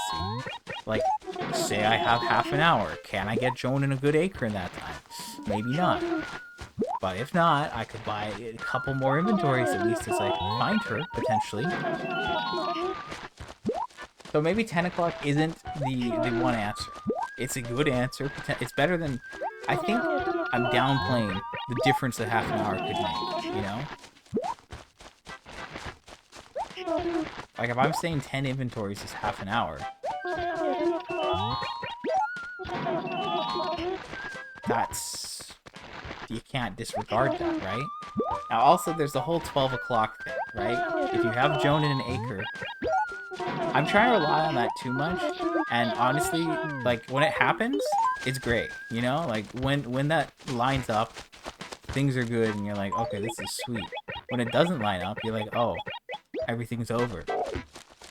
Like, say I have half an hour. Can I get Joan in a good acre in that time? Maybe not. But if not, I could buy a couple more inventories at least as I find her, potentially. So maybe 10 o'clock isn't the one answer. It's a good answer. It's better than... I think I'm downplaying the difference that half an hour could make, you know? Like, if I'm saying 10 inventories is half an hour, that's... You can't disregard that, right? Now, also, there's the whole 12 o'clock thing, right? If you have Joan in an acre... I'm trying to rely on that too much, and honestly, like, when it happens, it's great, you know? Like, when that lines up, things are good, and you're like, okay, this is sweet. When it doesn't line up, you're like, oh, everything's over.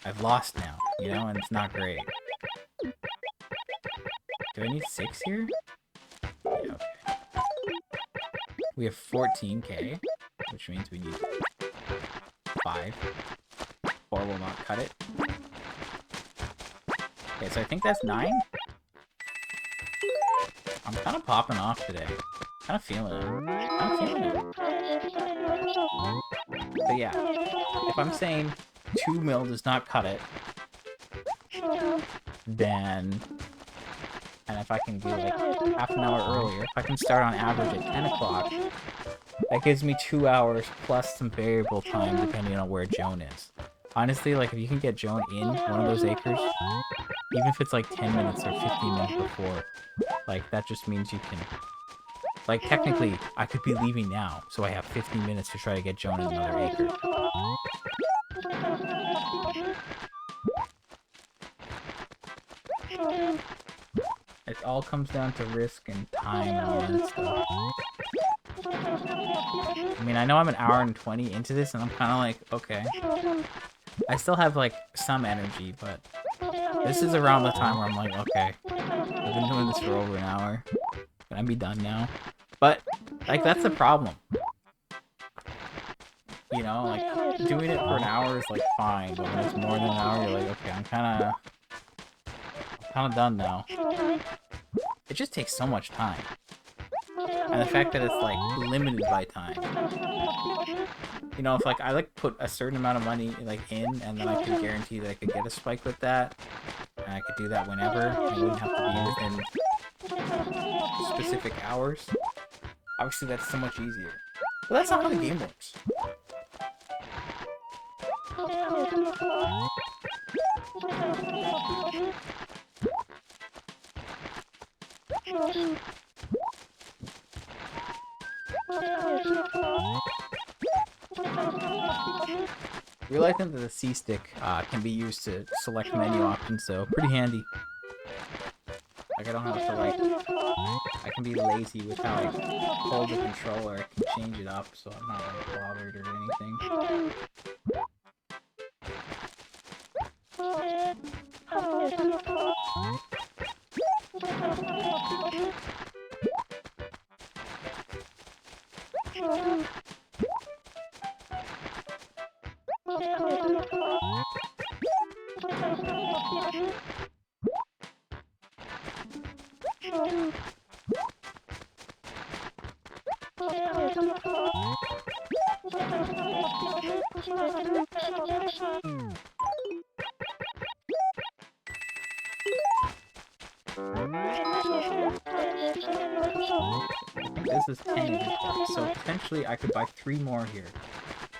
I've lost now, you know, and it's not great. Do I need 6 here? Yeah, okay. We have 14k, which means we need 5. 4 will not cut it. Okay, so I think that's 9? I'm kind of popping off today. Kind of feeling it. But yeah, if I'm saying 2 mil does not cut it, then... And if I can do like half an hour earlier, if I can start on average at 10 o'clock, that gives me 2 hours plus some variable time depending on where Joan is. Honestly, like, if you can get Joan in one of those acres, even if it's like 10 minutes or 15 minutes before, like, that just means you can... Like, technically, I could be leaving now, so I have 15 minutes to try to get Joan in another acre. It all comes down to risk and time and all that stuff. I mean, I know I'm an hour and 20 into this, and I'm kind of like, okay. I still have, like, some energy, but this is around the time where I'm like, okay, I've been doing this for over an hour. Can I be done now? But, like, that's the problem. You know, like, doing it for an hour is, like, fine, but when it's more than an hour, you're like, okay, I'm kind of done now. It just takes so much time. And the fact that it's like limited by time. You know, if like I like put a certain amount of money like in, and then I could guarantee that I could get a spike with that, and I could do that whenever. I wouldn't have to be within specific hours. Obviously, that's so much easier. But that's not how the game works. Realizing that the C stick can be used to select menu options, so pretty handy. Like I don't have to like, I can be lazy with how I hold the controller. I can change it up so I'm not like bothered or anything. I think this is 10 inventory, so potentially I could buy 3 more here.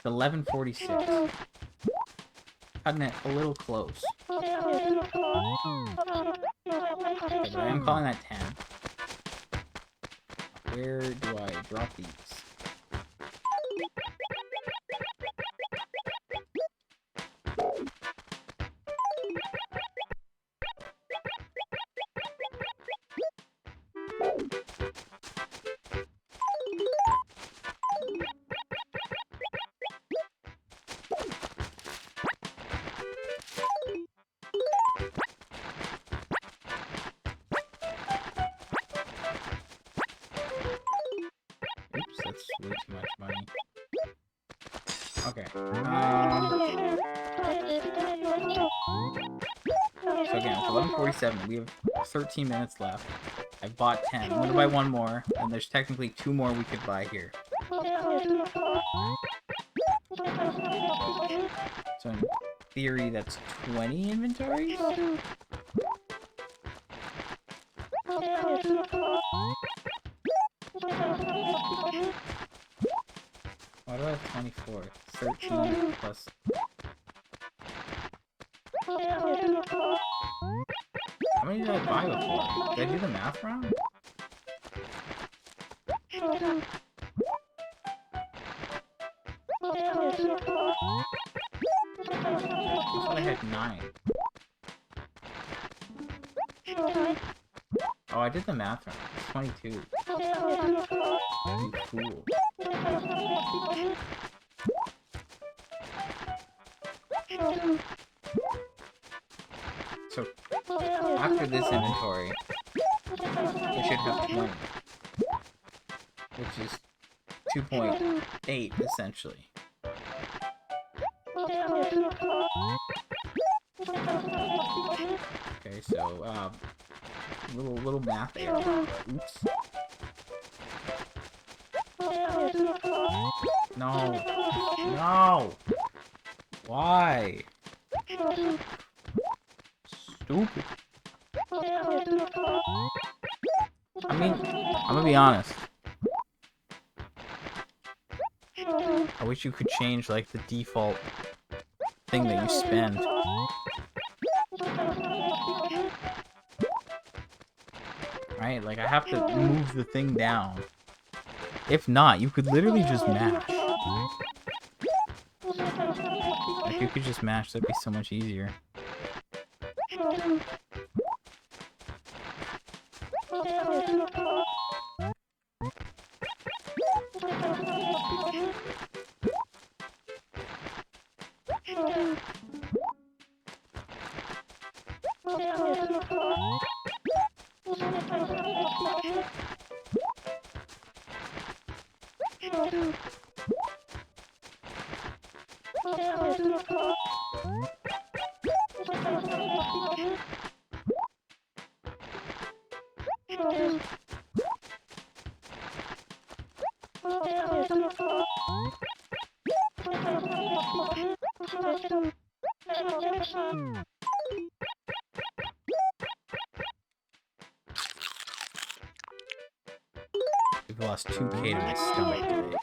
1146. Cutting it a little close. Okay, but I am calling that 10. Where do I drop these? Oops, that's way too much money. Okay. So again, it's 11:47. We have 13 minutes left. I bought 10. I'm gonna buy 1 more, and there's technically 2 more we could buy here. So in theory, that's 20 inventories? Why do I have 24? 13 plus... How many did I buy before? Did I do the math wrong? I thought I had 9. Oh, I did the math wrong. It's 22. You fool. So, after this inventory, I should have 20. Which is 2.8, essentially. Okay, so, little math error. Oops. No. No! Why? Stupid. I mean, I'm gonna be honest. I wish you could change, like, the default thing that you spend. Right? Like, I have to move the thing down. If not, you could literally just mash. Like, you could just mash, that'd be so much easier. We've lost 2K to my stomach today.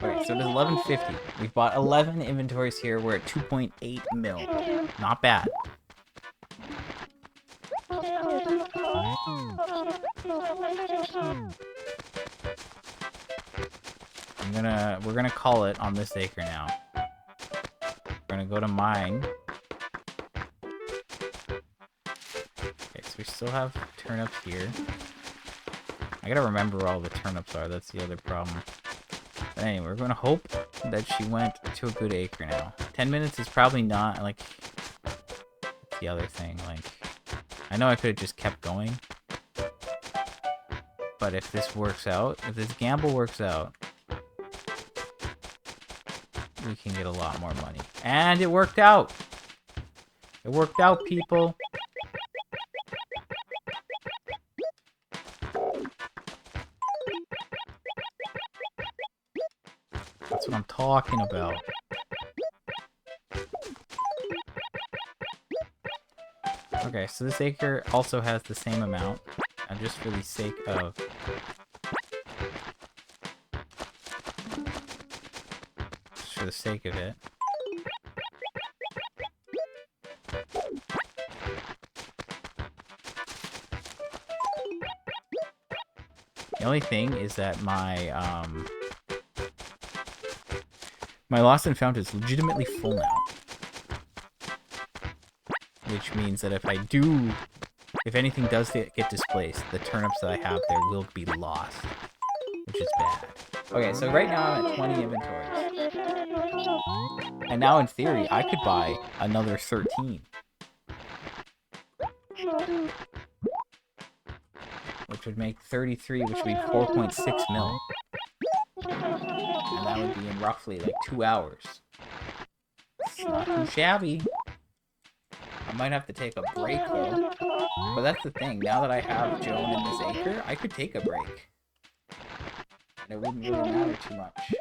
Okay, so it is 11:50. We've bought 11 inventories here. We're at 2.8 mil. Not bad. We're gonna call it on this acre now. We're gonna go to mine. Okay, so we still have turnips here. I gotta remember where all the turnips are. That's the other problem. But anyway, we're gonna hope that she went to a good acre now. 10 minutes is probably not, like, the other thing. Like, I know I could have just kept going. But if this works out, if this gamble works out, we can get a lot more money. And it worked out! It worked out, people! That's what I'm talking about. Okay, so this acre also has the same amount. And just for the sake of... just for the sake of it. The only thing is that my lost and found is legitimately full now. Which means that if anything does get displaced, the turnips that I have there will be lost. Which is bad. Okay, so right now I'm at 20 inventories. And now in theory, I could buy another 13. Which would make 33, which would be 4.6 mil. And that would be in roughly like 2 hours. It's not too shabby. I might have to take a break though. But that's the thing, now that I have Joan in this acre, I could take a break. And it wouldn't really matter too much.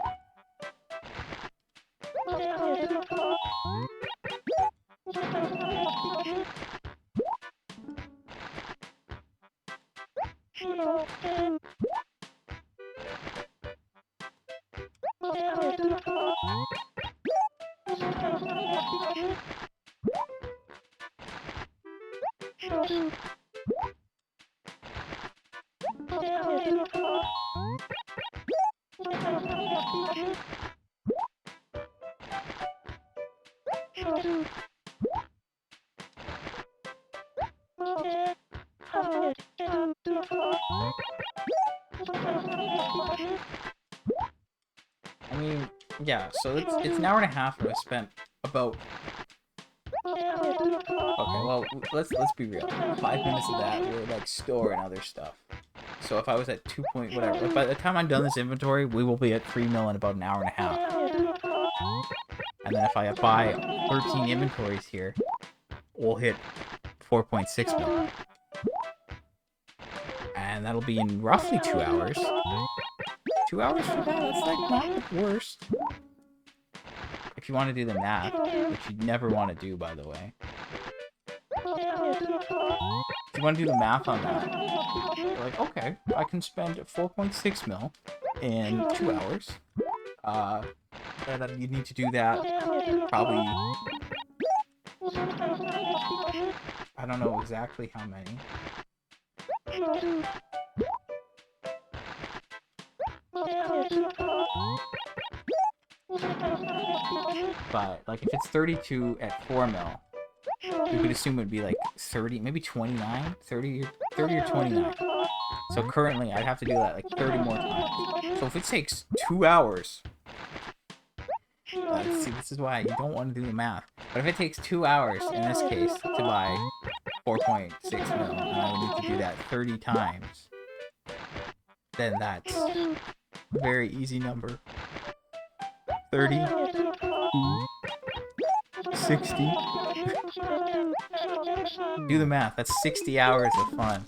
I mean, yeah, so it's an hour and a half and I've spent about... Okay, well, let's be real. 5 minutes of that were like store and other stuff. So if I was at 2 point whatever, by the time I'm done this inventory, we will be at 3 mil in about an hour and a half. And then if I buy 13 inventories here, we'll hit 4.6 mil. And that'll be in roughly 2 hours. 2 hours for that? That's like not the worst. If you want to do the math, which you'd never want to do, by the way. If you want to do the math on that, you're like, okay, I can spend 4.6 mil in 2 hours. And you need to do that probably... I don't know exactly how many. But, like, if it's 32 at 4 mil, you could assume it would be, like, 30, maybe 29? 30 or 29. So currently, I'd have to do that, like, 30 more times. So if it takes 2 hours... see, this is why you don't want to do the math. But if it takes 2 hours, in this case, to buy 4.6 mil, and I would need to do that 30 times, then that's a very easy number. 30, 60. Do the math. That's 60 hours of fun.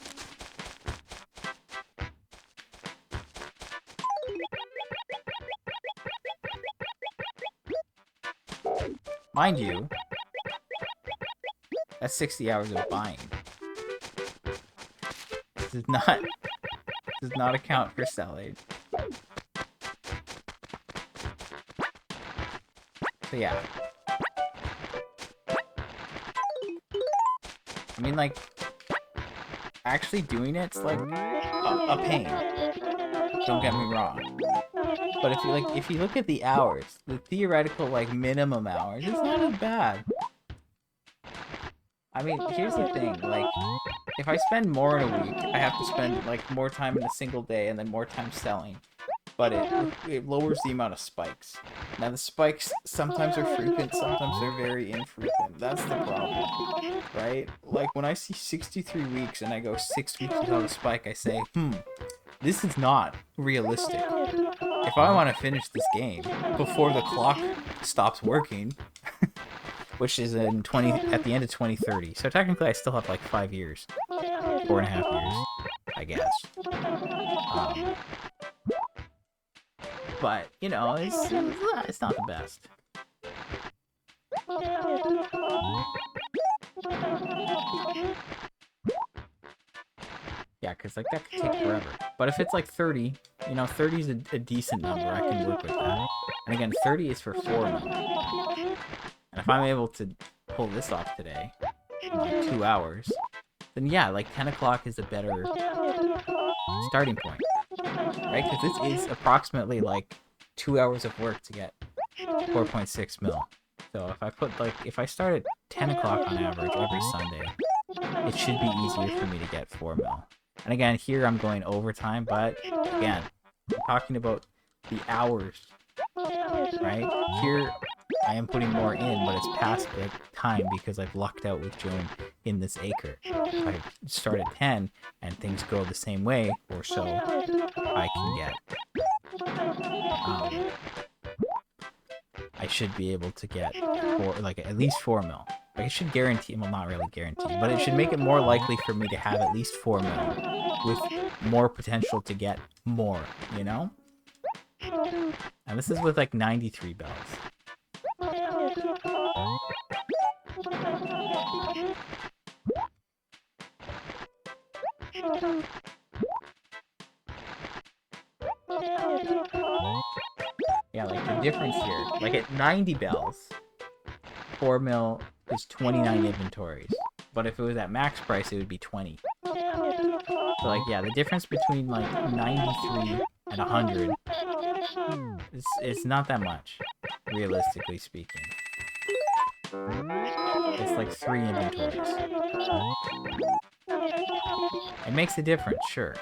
Mind you, that's 60 hours of buying. Does not account for selling. So yeah. I mean, like, actually doing it's like a pain. Don't get me wrong. But if you look at the hours, the theoretical like minimum hours, it's not as bad. I mean, here's the thing, like, if I spend more in a week, I have to spend like more time in a single day and then more time selling. But it lowers the amount of spikes. Now the spikes sometimes are frequent, sometimes they're very infrequent. That's the problem, right? Like when I see 63 weeks and I go 6 weeks without a spike, I say, this is not realistic. If I want to finish this game before the clock stops working, which is at the end of 2030, so technically I still have like 5 years, 4.5 years, I guess. But you know, it's not the best. Yeah, because like that could take forever. But if it's like 30, you know, 30 is a decent number. I can work with that. And again, 30 is for 4 mil. And if I'm able to pull this off today, in like 2 hours, then yeah, like 10 o'clock is a better starting point, right? Because this is approximately like 2 hours of work to get 4.6 mil. So if I start at 10 o'clock on average every Sunday, it should be easier for me to get 4 mil. And again, here I'm going overtime, but again, I'm talking about the hours, right? Here I am putting more in, but it's past the time because I've lucked out with Joan in this acre. If I start at 10 and things go the same way or so, I can get I should be able to get at least 4 mil. Like it should guarantee, well, not really guarantee, but it should make it more likely for me to have at least 4 mil with more potential to get more, you know? And this is with like 93 bells. Yeah, like the difference here, like at 90 bells, 4 mil is 29 inventories. But if it was at max price, it would be 20. So like, yeah, the difference between like 93 and 100 it's not that much, realistically speaking. It's like 3 inventories. It makes a difference, sure.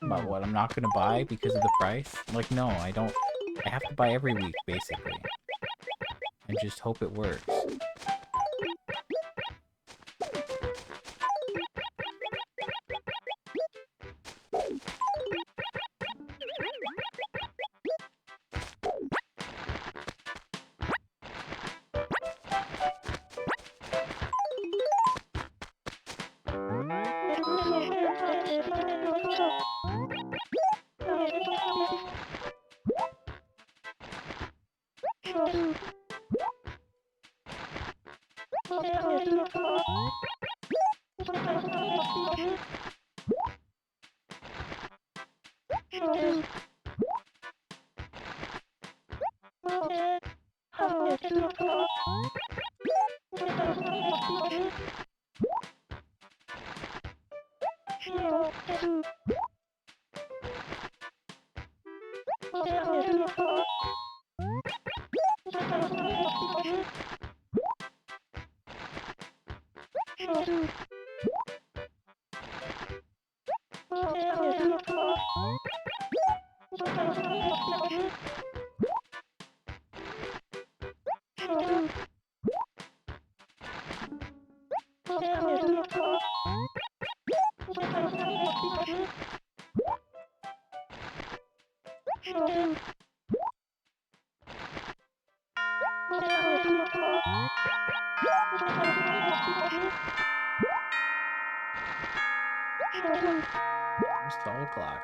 But what, I'm not gonna buy because of the price? Like, no, I don't. I have to buy every week, basically. And just hope it works. It's 12 o'clock.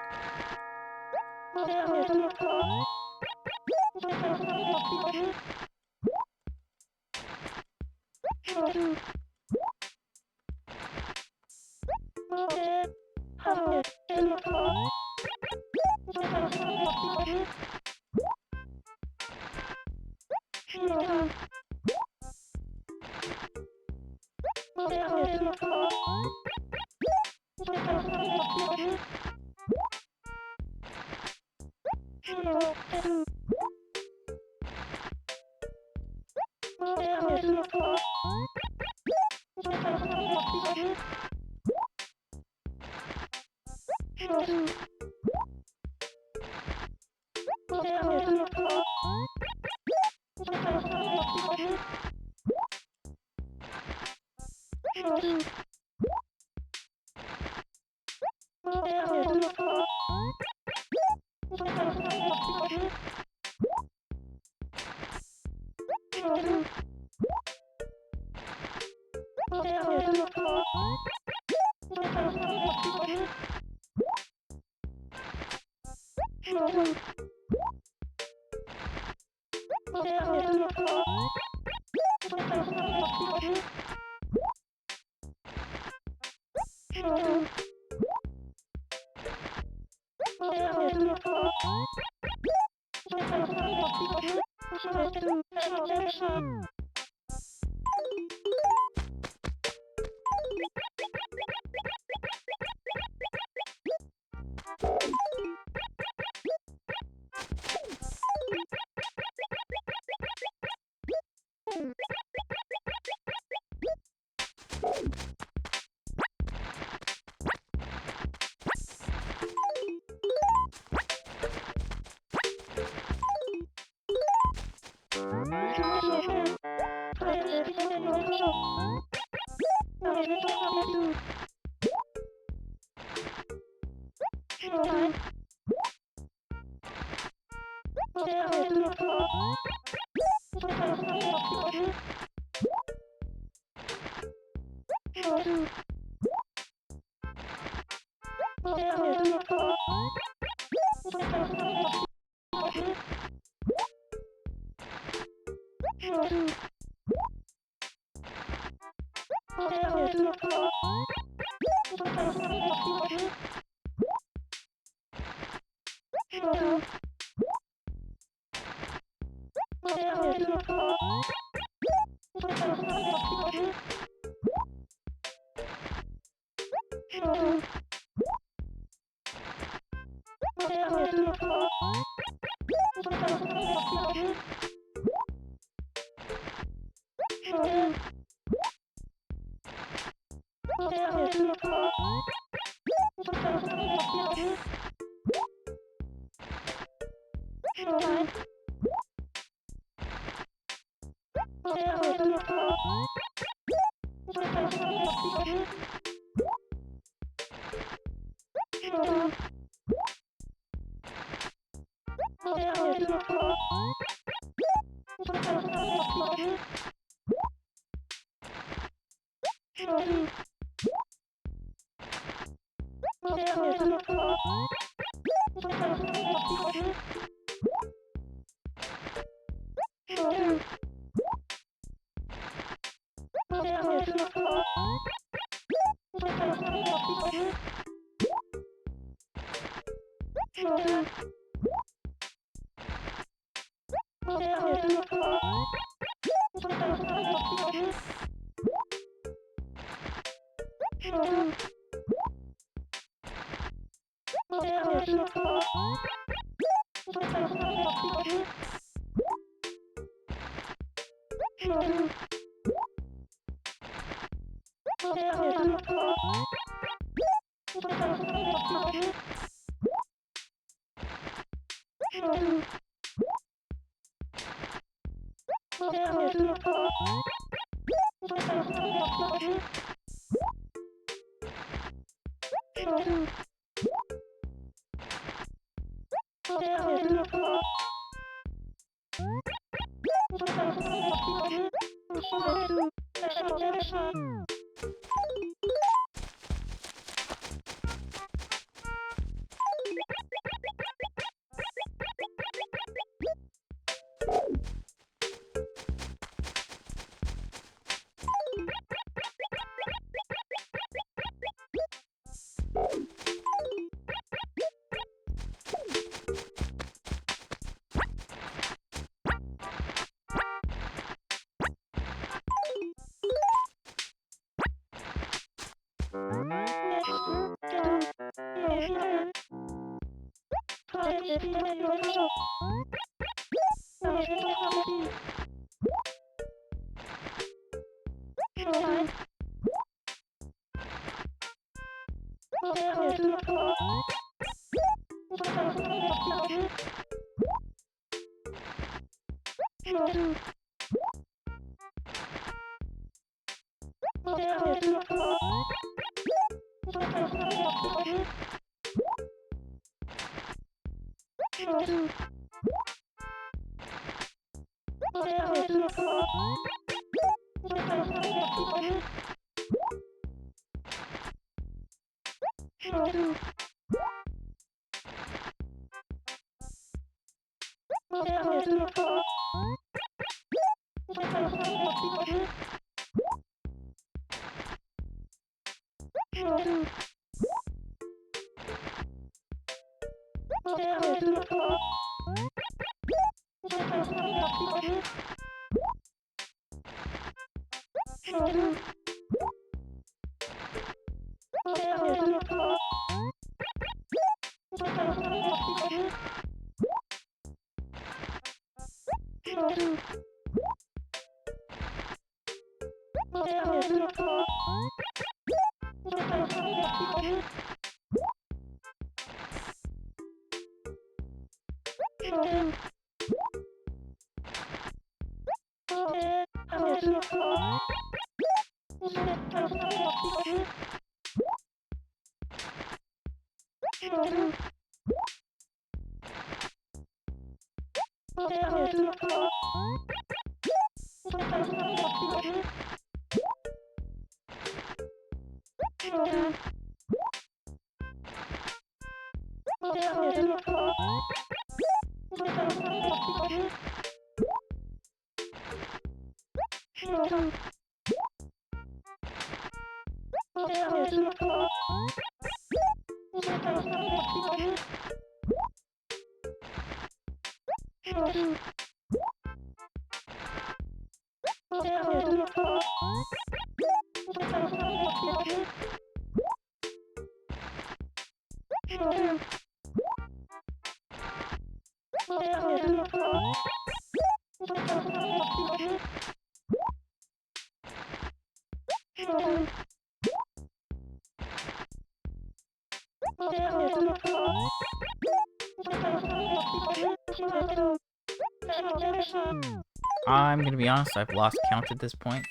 I'm gonna be honest, I've lost count at this point.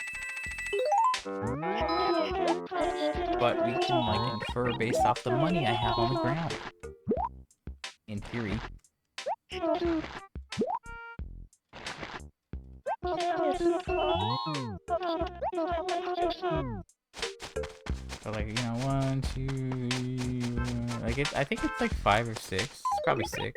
But we can, like, infer based off the money I have on the ground. In theory. So, like, you know, 1, 2, 3, like, I think it's like 5 or 6. It's probably 6.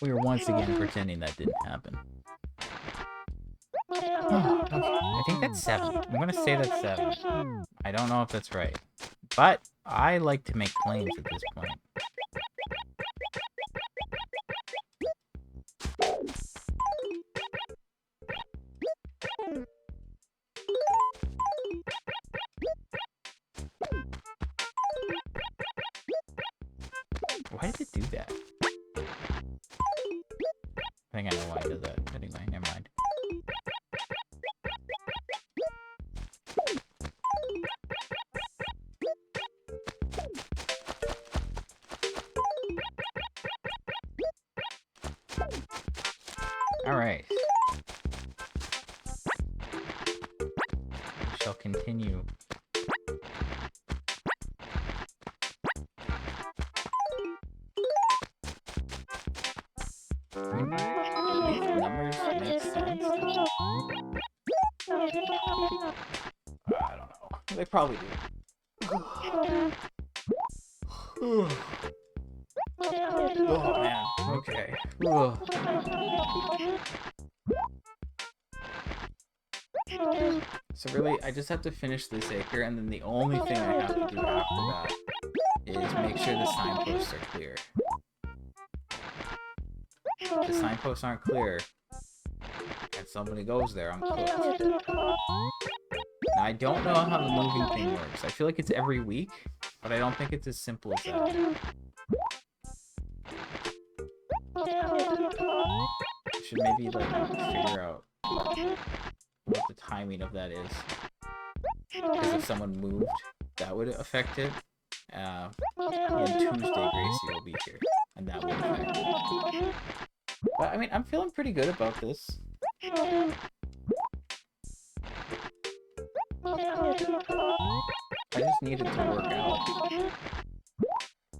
We were once again pretending that didn't happen. Oh, okay. I think that's 7. I'm gonna say that's 7. I don't know if that's right. But I like to make claims at this point. Why did it do that? I think I know why it does that. Anyway, never mind. Alright. We shall continue. These numbers make sense. I don't know. They probably do. Oh man. Okay. So really, I just have to finish this acre, and then the only thing I have to do after that is make sure the signposts are clear. If the signposts aren't clear, and somebody goes there, I'm cooked. Now, I don't know how the moving thing works. I feel like it's every week, but I don't think it's as simple as that. I should maybe, like, figure out what the timing of that is. Because if someone moved, that would affect it. And Tuesday, Gracie will be here, and that would affect it. But, I mean, I'm feeling pretty good about this. I just need it to work out.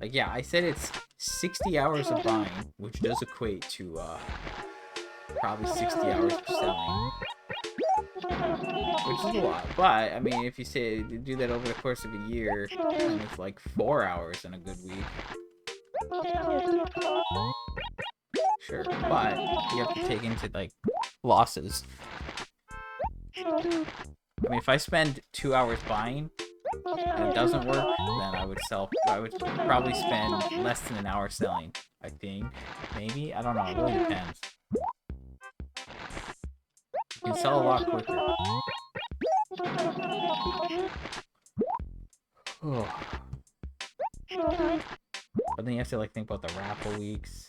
Like, yeah, I said it's 60 hours of buying, which does equate to, probably 60 hours of selling. Which is a lot, but, I mean, if you say you do that over the course of a year, and it's like 4 hours in a good week. Sure, but you have to take into, like, losses. I mean, if I spend 2 hours buying, and it doesn't work, then I would probably spend less than an hour selling, I think. Maybe? I don't know, it really depends. You can sell a lot quicker. But then you have to, like, think about the raffle weeks.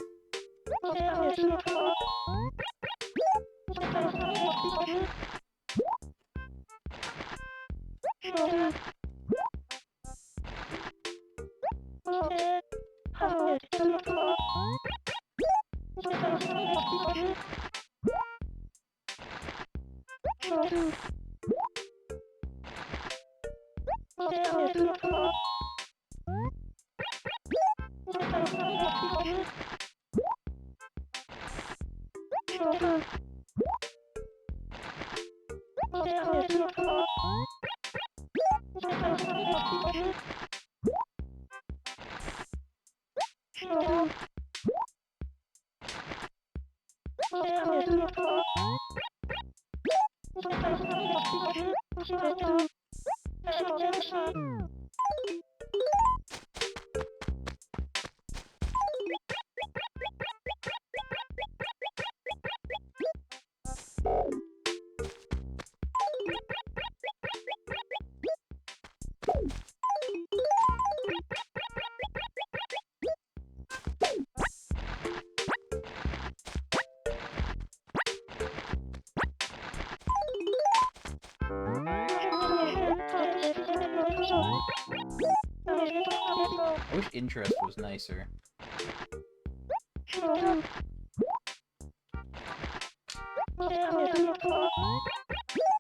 I wish interest was nicer.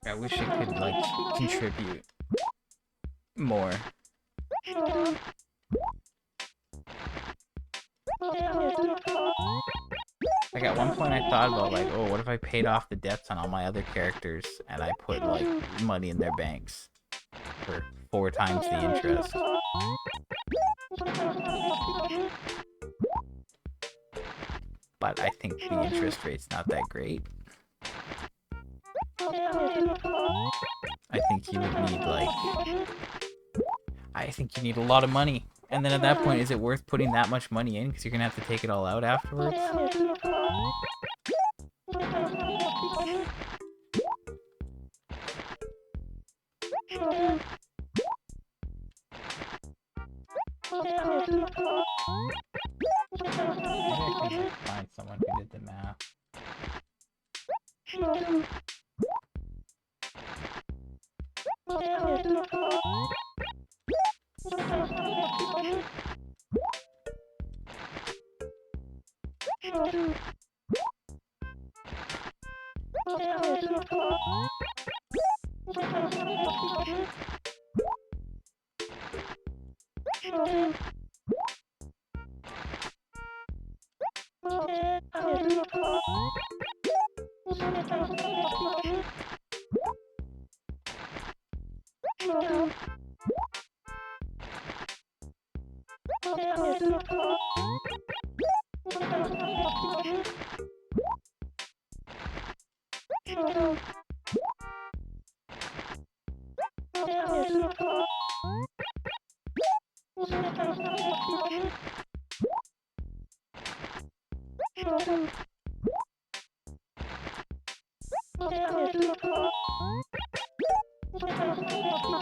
I wish it could, like, contribute more. Like, at one point I thought about, like, oh, what if I paid off the debts on all my other characters and I put, like, money in their banks for 4 times the interest. But I think the interest rate's not that great. I think you would need, like... I think you need a lot of money. And then at that point, is it worth putting that much money in? Because you're going to have to take it all out afterwards? Maybe I can find someone who did the math.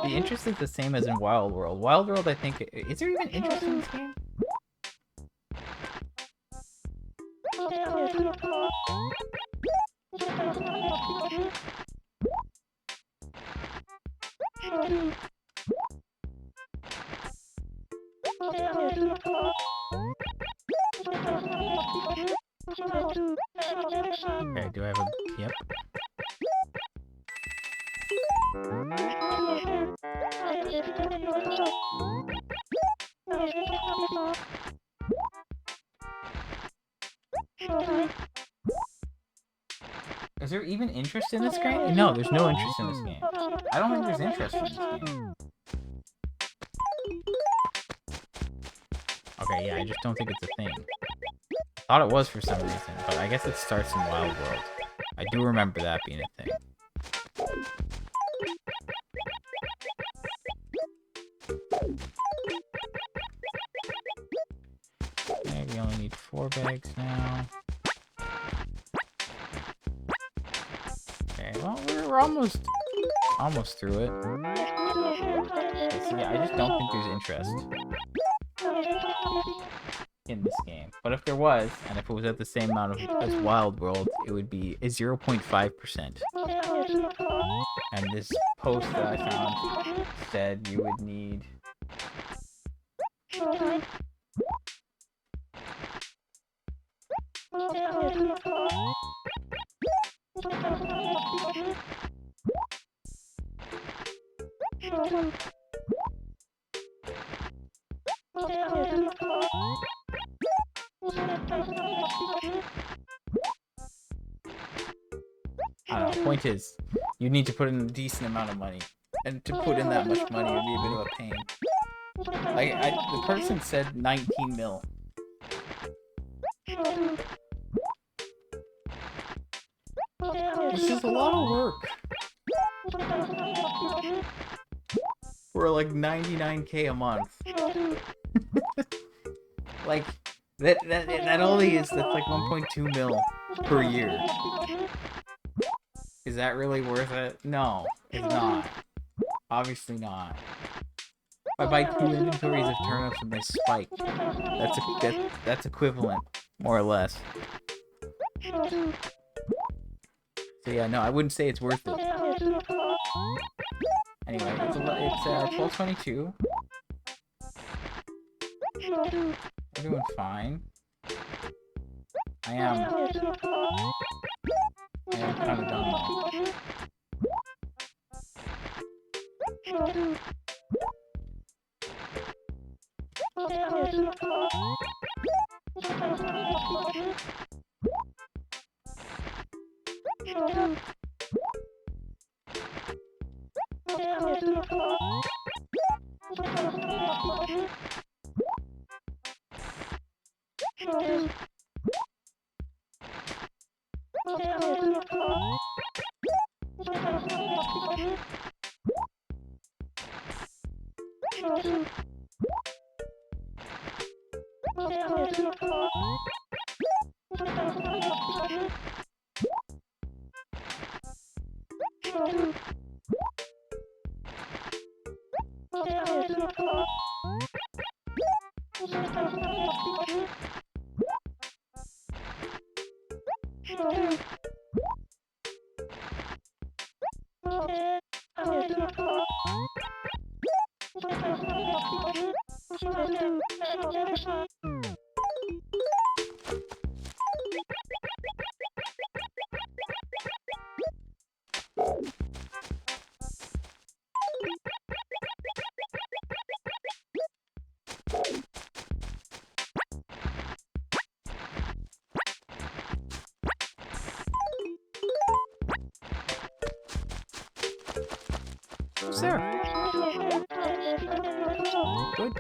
The interest is the same as in Wild World. Wild World, I think... Is there even interest in this game? Okay, do I have a... Yep. Is there even interest in this game? No, there's no interest in this game. I don't think there's interest in this game. Okay, yeah, I just don't think it's a thing. I thought it was for some reason, but I guess it starts in Wild World. I do remember that being a thing. Okay, we only need 4 bags now. Okay, well, we're almost through it. Okay, so yeah, I just don't think there's interest in this game. But if there was, and if it was at the same amount as Wild World, it would be 0.5%. And this post that I found said you would need... I don't know, point is, you need to put in a decent amount of money. And to put in that much money would be a bit of a pain. Like, the person said 19 mil. Which is a lot of work. For like 99k a month. Like, that only is, that's like 1.2 mil per year. Is that really worth it? No, it's not. Obviously not. If I buy 2 inventories of turnips and they spike, that's equivalent, more or less. So yeah, no, I wouldn't say it's worth it. Anyway, it's 12:22. We're doing fine. I am kind of done though. Who's there? Good.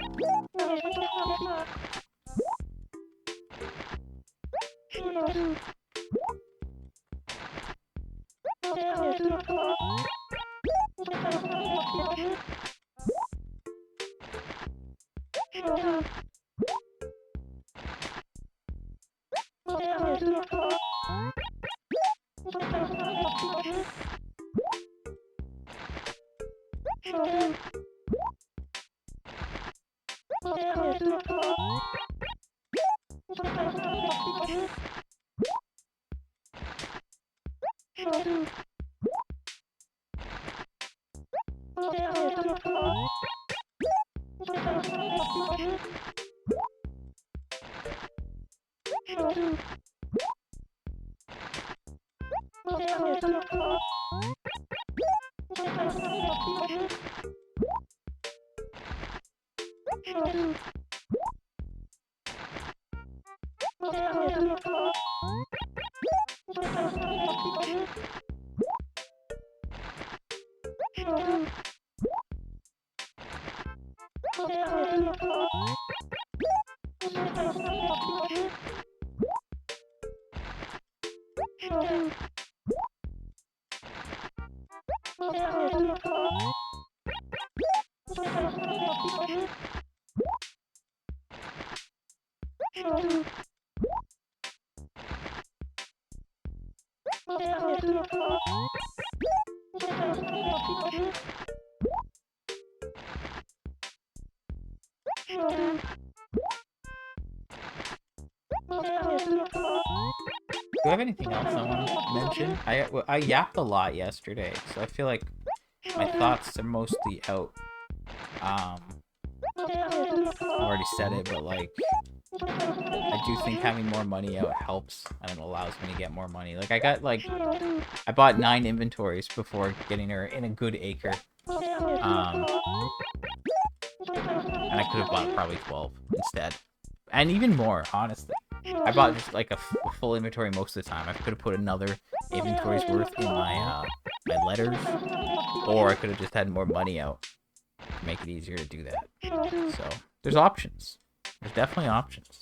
Do I have anything else I want to mention? I yapped a lot yesterday, so I feel like my thoughts are mostly out. I've already said it, but like, I do think having more money out helps and it allows me to get more money. Like, I bought 9 inventories before getting her in a good acre. And I could have bought probably 12 instead. And even more, honestly. I bought just like a full inventory most of the time. I could have put another inventory's worth in my my letters, or I could have just had more money out to make it easier to do that. So there's options. There's definitely options.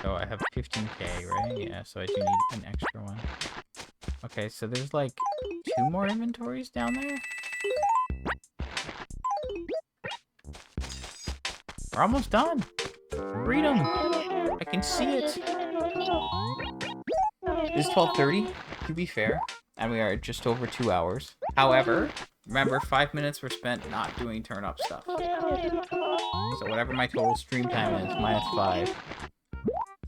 So I have 15k, right? Yeah, so I do need an extra one. Okay, so there's like 2 more inventories down there? We're almost done. Read them. I can see it. It's 12:30, to be fair, and we are just over 2 hours. However, remember, 5 minutes were spent not doing turn-up stuff. So whatever my total stream time is, minus 5.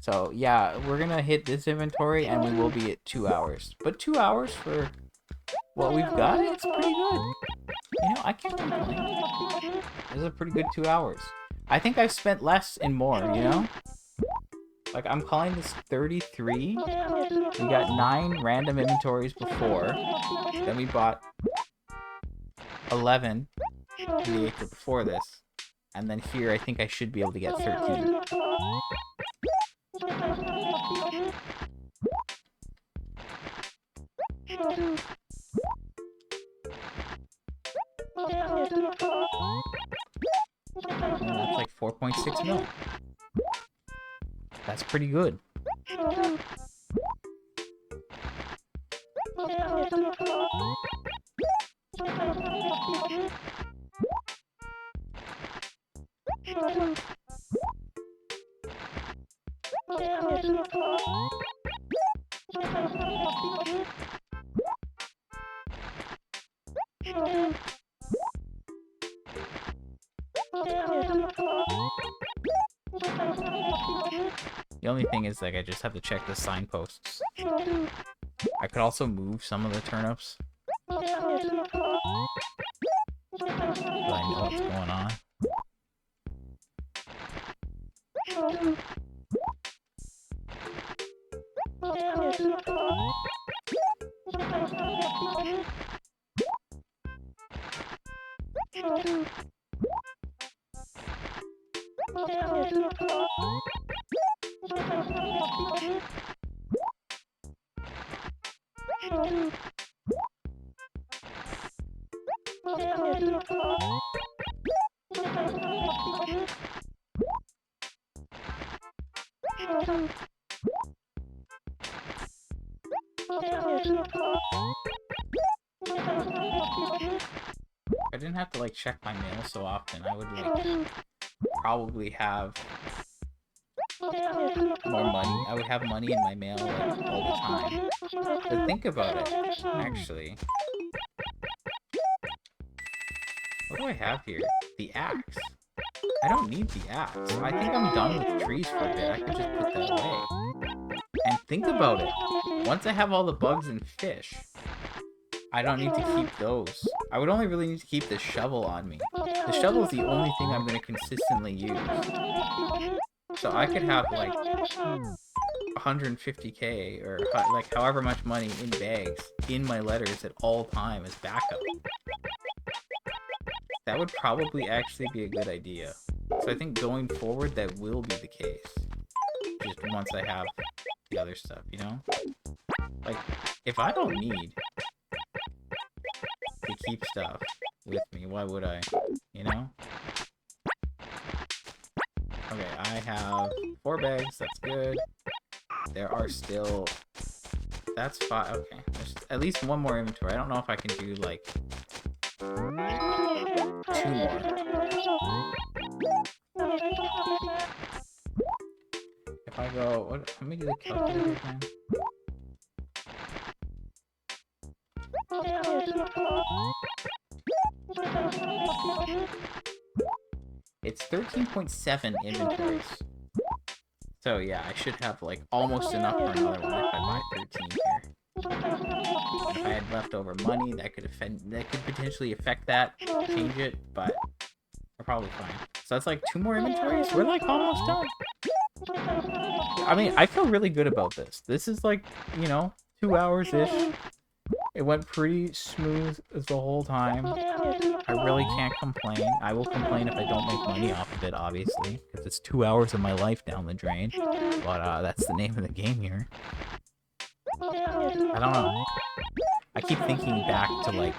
So yeah, we're gonna hit this inventory and we will be at 2 hours. But 2 hours for what we've got, it's pretty good. You know, I can't complain. This is a pretty good 2 hours. I think I've spent less and more, you know? Like, I'm calling this 33. We got 9 random inventories before. Then we bought 11 in the acre before this. And then here, I think I should be able to get 13. And that's like 4.6 mil. That's pretty good. The only thing is, like, I just have to check the signposts. I could also move some of the turnips. But I know what's going on. I didn't have to, like, check my mail so often. I would, like, probably have more money. I would have money in my mail, like, all the time. But think about it, actually. What do I have here? The axe. I don't need the axe. I think I'm done with trees for a bit. I could just put that away. And think about it. Once I have all the bugs and fish, I don't need to keep those. I would only really need to keep the shovel on me. The shovel is the only thing I'm going to consistently use. So I could have, like, 150k or, like, however much money in bags in my letters at all time as backup. That would probably actually be a good idea. So I think going forward, that will be the case. Just once I have the other stuff, you know? Like, if I don't need to keep stuff with me, why would I? You know? I have 4 bags. That's good. There are still... That's 5. Okay. There's at least 1 more inventory. I don't know if I can do, like... 2 more. If I go... What? Let me do the calculator again. It's 13.7 inventories. So yeah, I should have like almost enough for another one if I buy 13 here. And if I had leftover money, that could potentially affect that, change it, but we're probably fine. So that's like 2 more inventories. We're like almost done. I mean, I feel really good about this. This is like, you know, 2 hours-ish. It went pretty smooth the whole time. I really can't complain. I will complain if I don't make money off of it, obviously, because it's 2 hours of my life down the drain. But that's the name of the game here. I don't know. I keep thinking back to like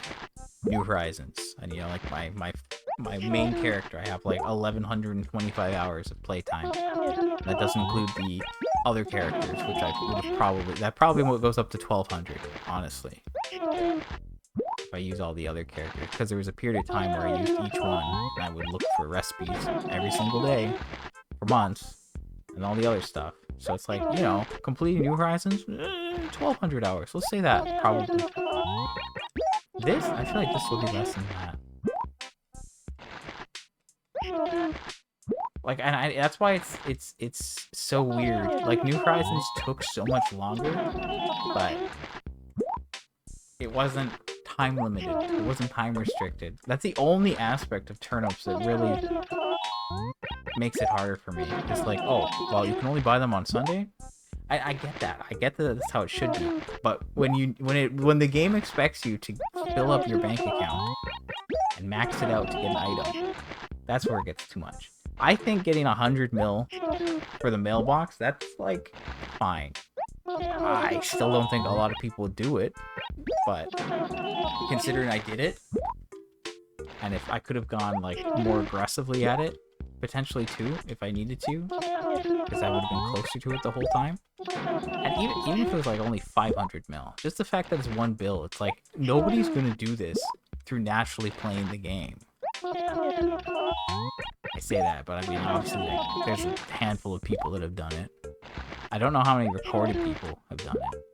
New Horizons, and you know, like my main character. I have like 1,125 hours of playtime. And that doesn't include the other characters, which I would have probably goes up to 1,200, honestly. If I use all the other characters, because there was a period of time where I used each one, and I would look for recipes every single day for months, and all the other stuff. So it's like, you know, completing New Horizons, 1,200 hours. Let's say that, probably. This, I feel like this will be less than that. Like, and that's why it's so weird. Like, New Horizons took so much longer, but it wasn't time limited. It wasn't time restricted. That's the only aspect of turnips that really makes it harder for me. It's like, oh, well, you can only buy them on Sunday. I get that. I get that that's how it should be. But when the game expects you to fill up your bank account and max it out to get an item, that's where it gets too much. I think getting 100 mil for the mailbox, that's like fine. I still don't think a lot of people would do it, but considering I did it, and if I could have gone like more aggressively at it, potentially too, if I needed to, because I would have been closer to it the whole time. And even if it was like only 500 mil, just the fact that it's 1 bill, it's like nobody's gonna do this through naturally playing the game. I say that, but I mean, obviously, like, there's a handful of people that have done it. I don't know how many recorded people have done it.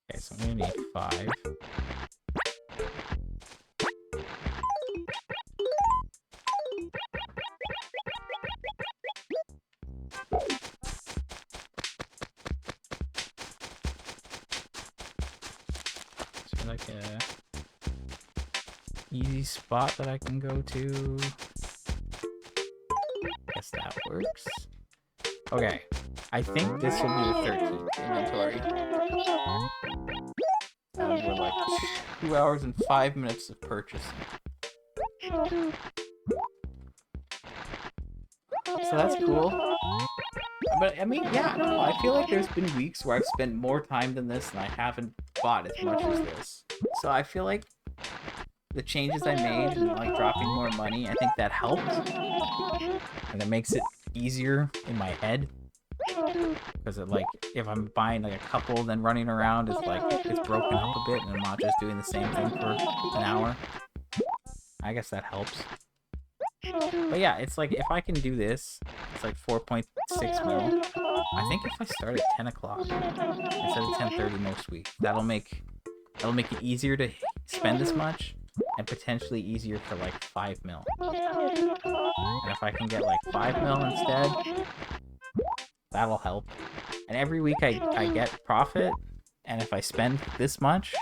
Okay, so I'm gonna need 5. So like a easy spot that I can go to. Guess that works. Okay, I think this will be the 13th inventory. And we're like 2 hours and 5 minutes of purchasing. So that's cool. But I mean, yeah, I don't know. I feel like there's been weeks where I've spent more time than this and I haven't bought as much as this. So I feel like the changes I made and like dropping more money, I think that helped. And it makes it easier in my head. Because it, like, if I'm buying like a couple, then running around is like, it's broken up a bit and I'm not just doing the same thing for an hour. I guess that helps. But yeah, it's like, if I can do this, it's like 4.6 mil. I think if I start at 10 o'clock instead of 10:30 most weeks, that'll make it easier to spend this much and potentially easier for like 5 mil. And if I can get like 5 mil instead, that'll help. And every week I get profit, and if I spend this much,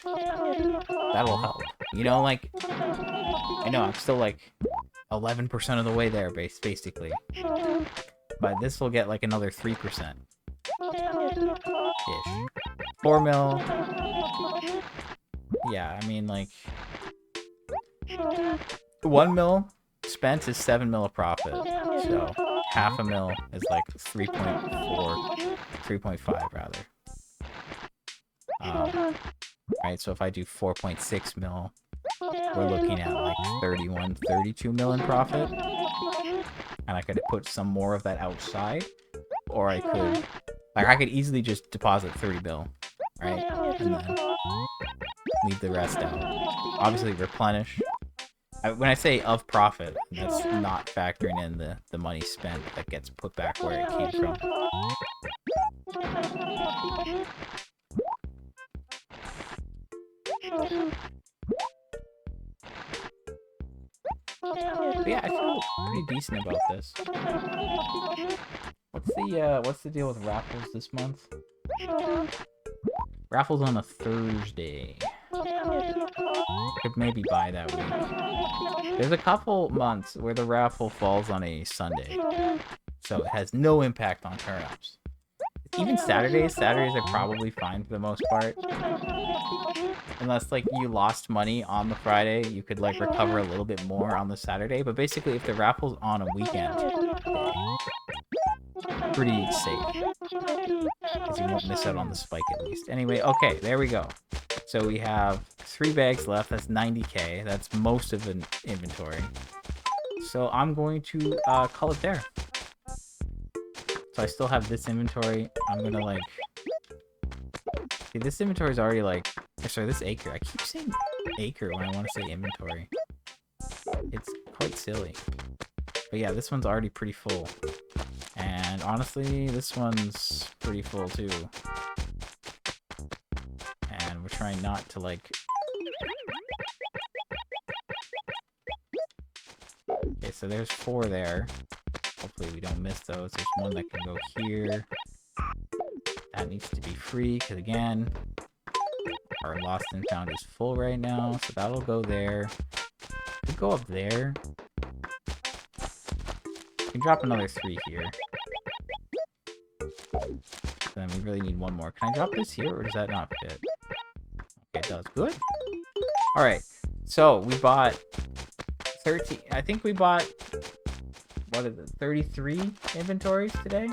that'll help. You know, like, I know I'm still like 11% of the way there, basically. But this will get like another 3%. Ish. 4 mil. Yeah, I mean, like... 1 mil spent is 7 mil of profit. So, half a mil is like 3.4... 3.5, rather. Right, so if I do 4.6 mil, we're looking at like 31, 32 mil in profit. And I could put some more of that outside. Or I could... Like, I could easily just deposit 30 mil, right? And then leave the rest out. Obviously, replenish. When I say of profit, that's not factoring in the money spent that gets put back where it came from. But yeah, I feel pretty decent about this. What's the deal with raffles this month? Raffles on a Thursday. Could maybe buy that week. There's a couple months where the raffle falls on a Sunday, so it has no impact on turnups. Even Saturdays are probably fine for the most part. Unless, like, you lost money on the Friday, you could, like, recover a little bit more on the Saturday. But basically, if the raffle's on a weekend day, pretty safe. Because you won't miss out on the spike, at least. Anyway, okay, there we go. So we have 3 bags left. That's 90k. That's most of an inventory. So I'm going to call it there. So I still have this inventory. I'm gonna, like... See, this inventory is already, like... Sorry, this acre. I keep saying acre when I want to say inventory. It's quite silly. But yeah, this one's already pretty full. And honestly, this one's pretty full, too. And we're trying not to, like... Okay, so there's 4 there. Hopefully we don't miss those. There's one that can go here. That needs to be free, because again, our lost and found is full right now, so that'll go there. Could go up there. We can drop another 3 here. Then we really need 1 more. Can I drop this here, or does that not fit? Okay, it does. Good. Alright, so we bought 13... I think we bought... What is it? 33 inventories today?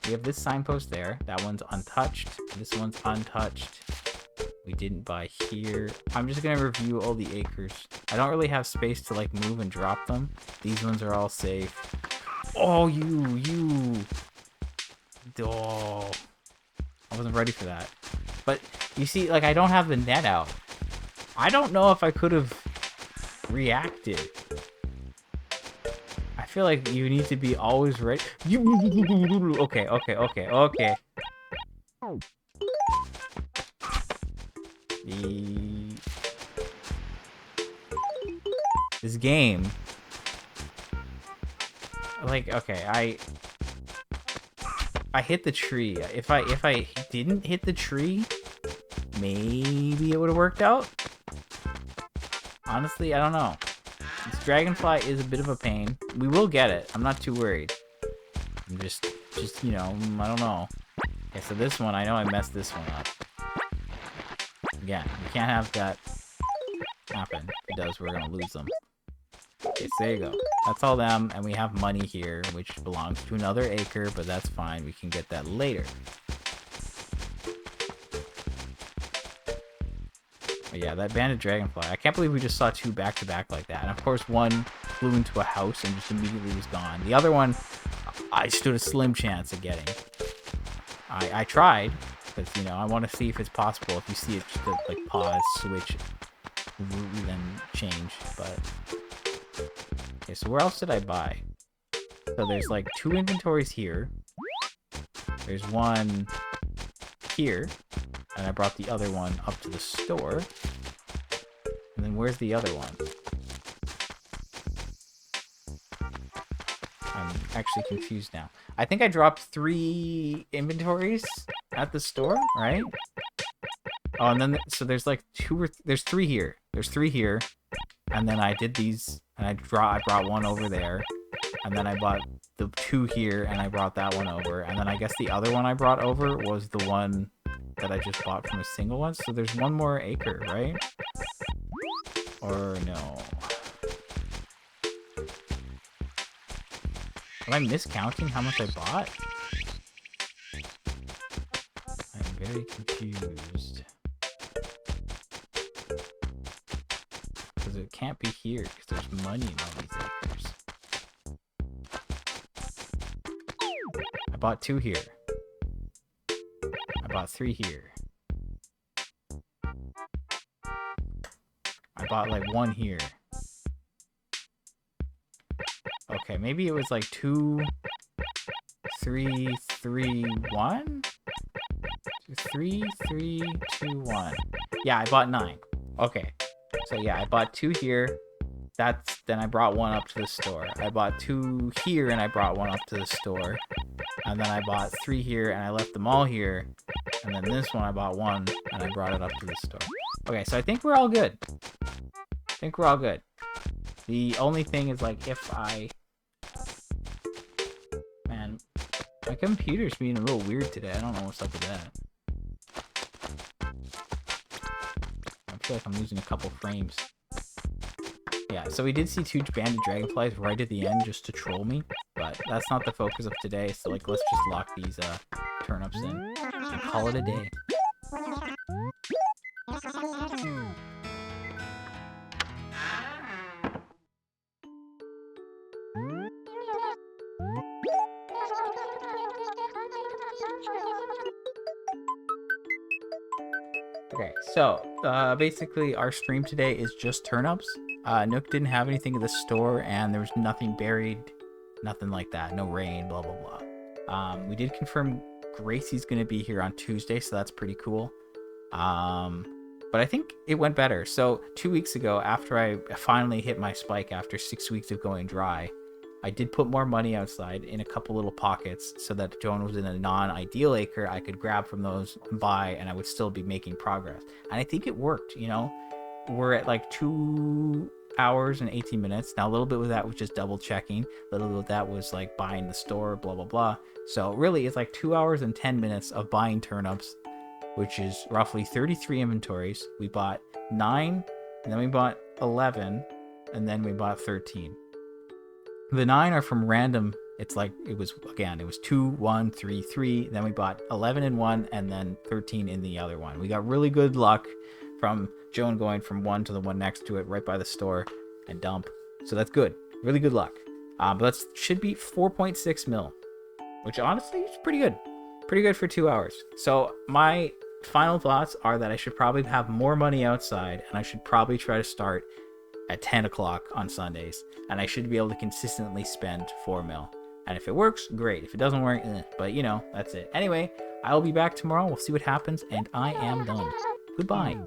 We have this signpost there. That one's untouched. This one's untouched. We didn't buy here. I'm just gonna review all the acres. I don't really have space to, like, move and drop them. These ones are all safe. Oh, you. Oh. I wasn't ready for that. But, you see, like, I don't have the net out. I don't know if I could have reacted. I feel like you need to be always ready. Okay. This game, like, okay, I hit the tree. If I didn't hit the tree, maybe it would have worked out. Honestly, I don't know. This dragonfly is a bit of a pain. We will get it. I'm not too worried. I'm just, you know, I don't know. Okay, so this one, I know I messed this one up. Again, we can't have that happen. If it does, we're gonna lose them. Okay, so there you go. That's all them, and we have money here, which belongs to another acre, but that's fine. We can get that later. But yeah, that banded dragonfly. I can't believe we just saw 2 back-to-back like that. And of course, one flew into a house and just immediately was gone. The other one, I stood a slim chance of getting. I tried, because, you know, I want to see if it's possible. If you see it, just like, pause, switch, then change. But okay, so where else did I buy? So there's, like, 2 inventories here. There's one here. And I brought the other one up to the store. And then where's the other one? I'm actually confused now. I think I dropped 3 inventories at the store, right? Oh, and then, so there's like 2 or... There's 3 here. There's 3 here. And then I did these, and I brought one over there. And then I bought the 2 here, and I brought that one over. And then I guess the other one I brought over was the one that I just bought from a single one. So there's one more acre, right? Or no? Am I miscounting how much I bought? I'm very confused. Because it can't be here, because there's money in all these acres. I bought 2 here. I bought 3 here. I bought like 1 here. Okay, maybe it was like 2, 3, 3, 1? 3, 3, 2, 1. Yeah, I bought 9. Okay. So yeah, I bought 2 here. Then I brought 1 up to the store. I bought 2 here and I brought 1 up to the store. And then I bought 3 here and I left them all here. And then this one I bought 1 and I brought it up to the store. Okay, so I think we're all good. The only thing is like if Man, my computer's being a little weird today. I don't know what's up with that. I feel like I'm losing a couple frames. Yeah, so we did see 2 banded dragonflies right at the end just to troll me, but that's not the focus of today, so like let's just lock these turnips in and call it a day. Okay, so basically our stream today is just turnips. Nook didn't have anything in the store, and there was nothing buried, nothing like that, no rain, blah blah blah. We did confirm Gracie's gonna be here on Tuesday, so that's pretty cool. But I think it went better. So 2 weeks ago, after I finally hit my spike after 6 weeks of going dry, I did put more money outside in a couple little pockets so that if Joan was in a non-ideal acre, I could grab from those and buy, and I would still be making progress. And I think it worked, you know? We're at like 2 hours and 18 minutes. Now, a little bit of that was just double checking. A little bit of that was like buying the store, blah, blah, blah. So really, it's like 2 hours and 10 minutes of buying turnips, which is roughly 33 inventories. We bought 9, and then we bought 11, and then we bought 13. The 9 are from random. It's like, it was 2, 1, 3, 3. Then we bought 11 in one, and then 13 in the other one. We got really good luck from Joan going from one to the one next to it, right by the store, and dump. So that's good. Really good luck. But that should be 4.6 mil, which honestly is pretty good. Pretty good for 2 hours. So my final thoughts are that I should probably have more money outside, and I should probably try to start at 10 o'clock on Sundays, and I should be able to consistently spend 4 mil. And if it works, great. If it doesn't work, but you know, that's it. Anyway, I'll be back tomorrow. We'll see what happens, and I am done. Goodbye.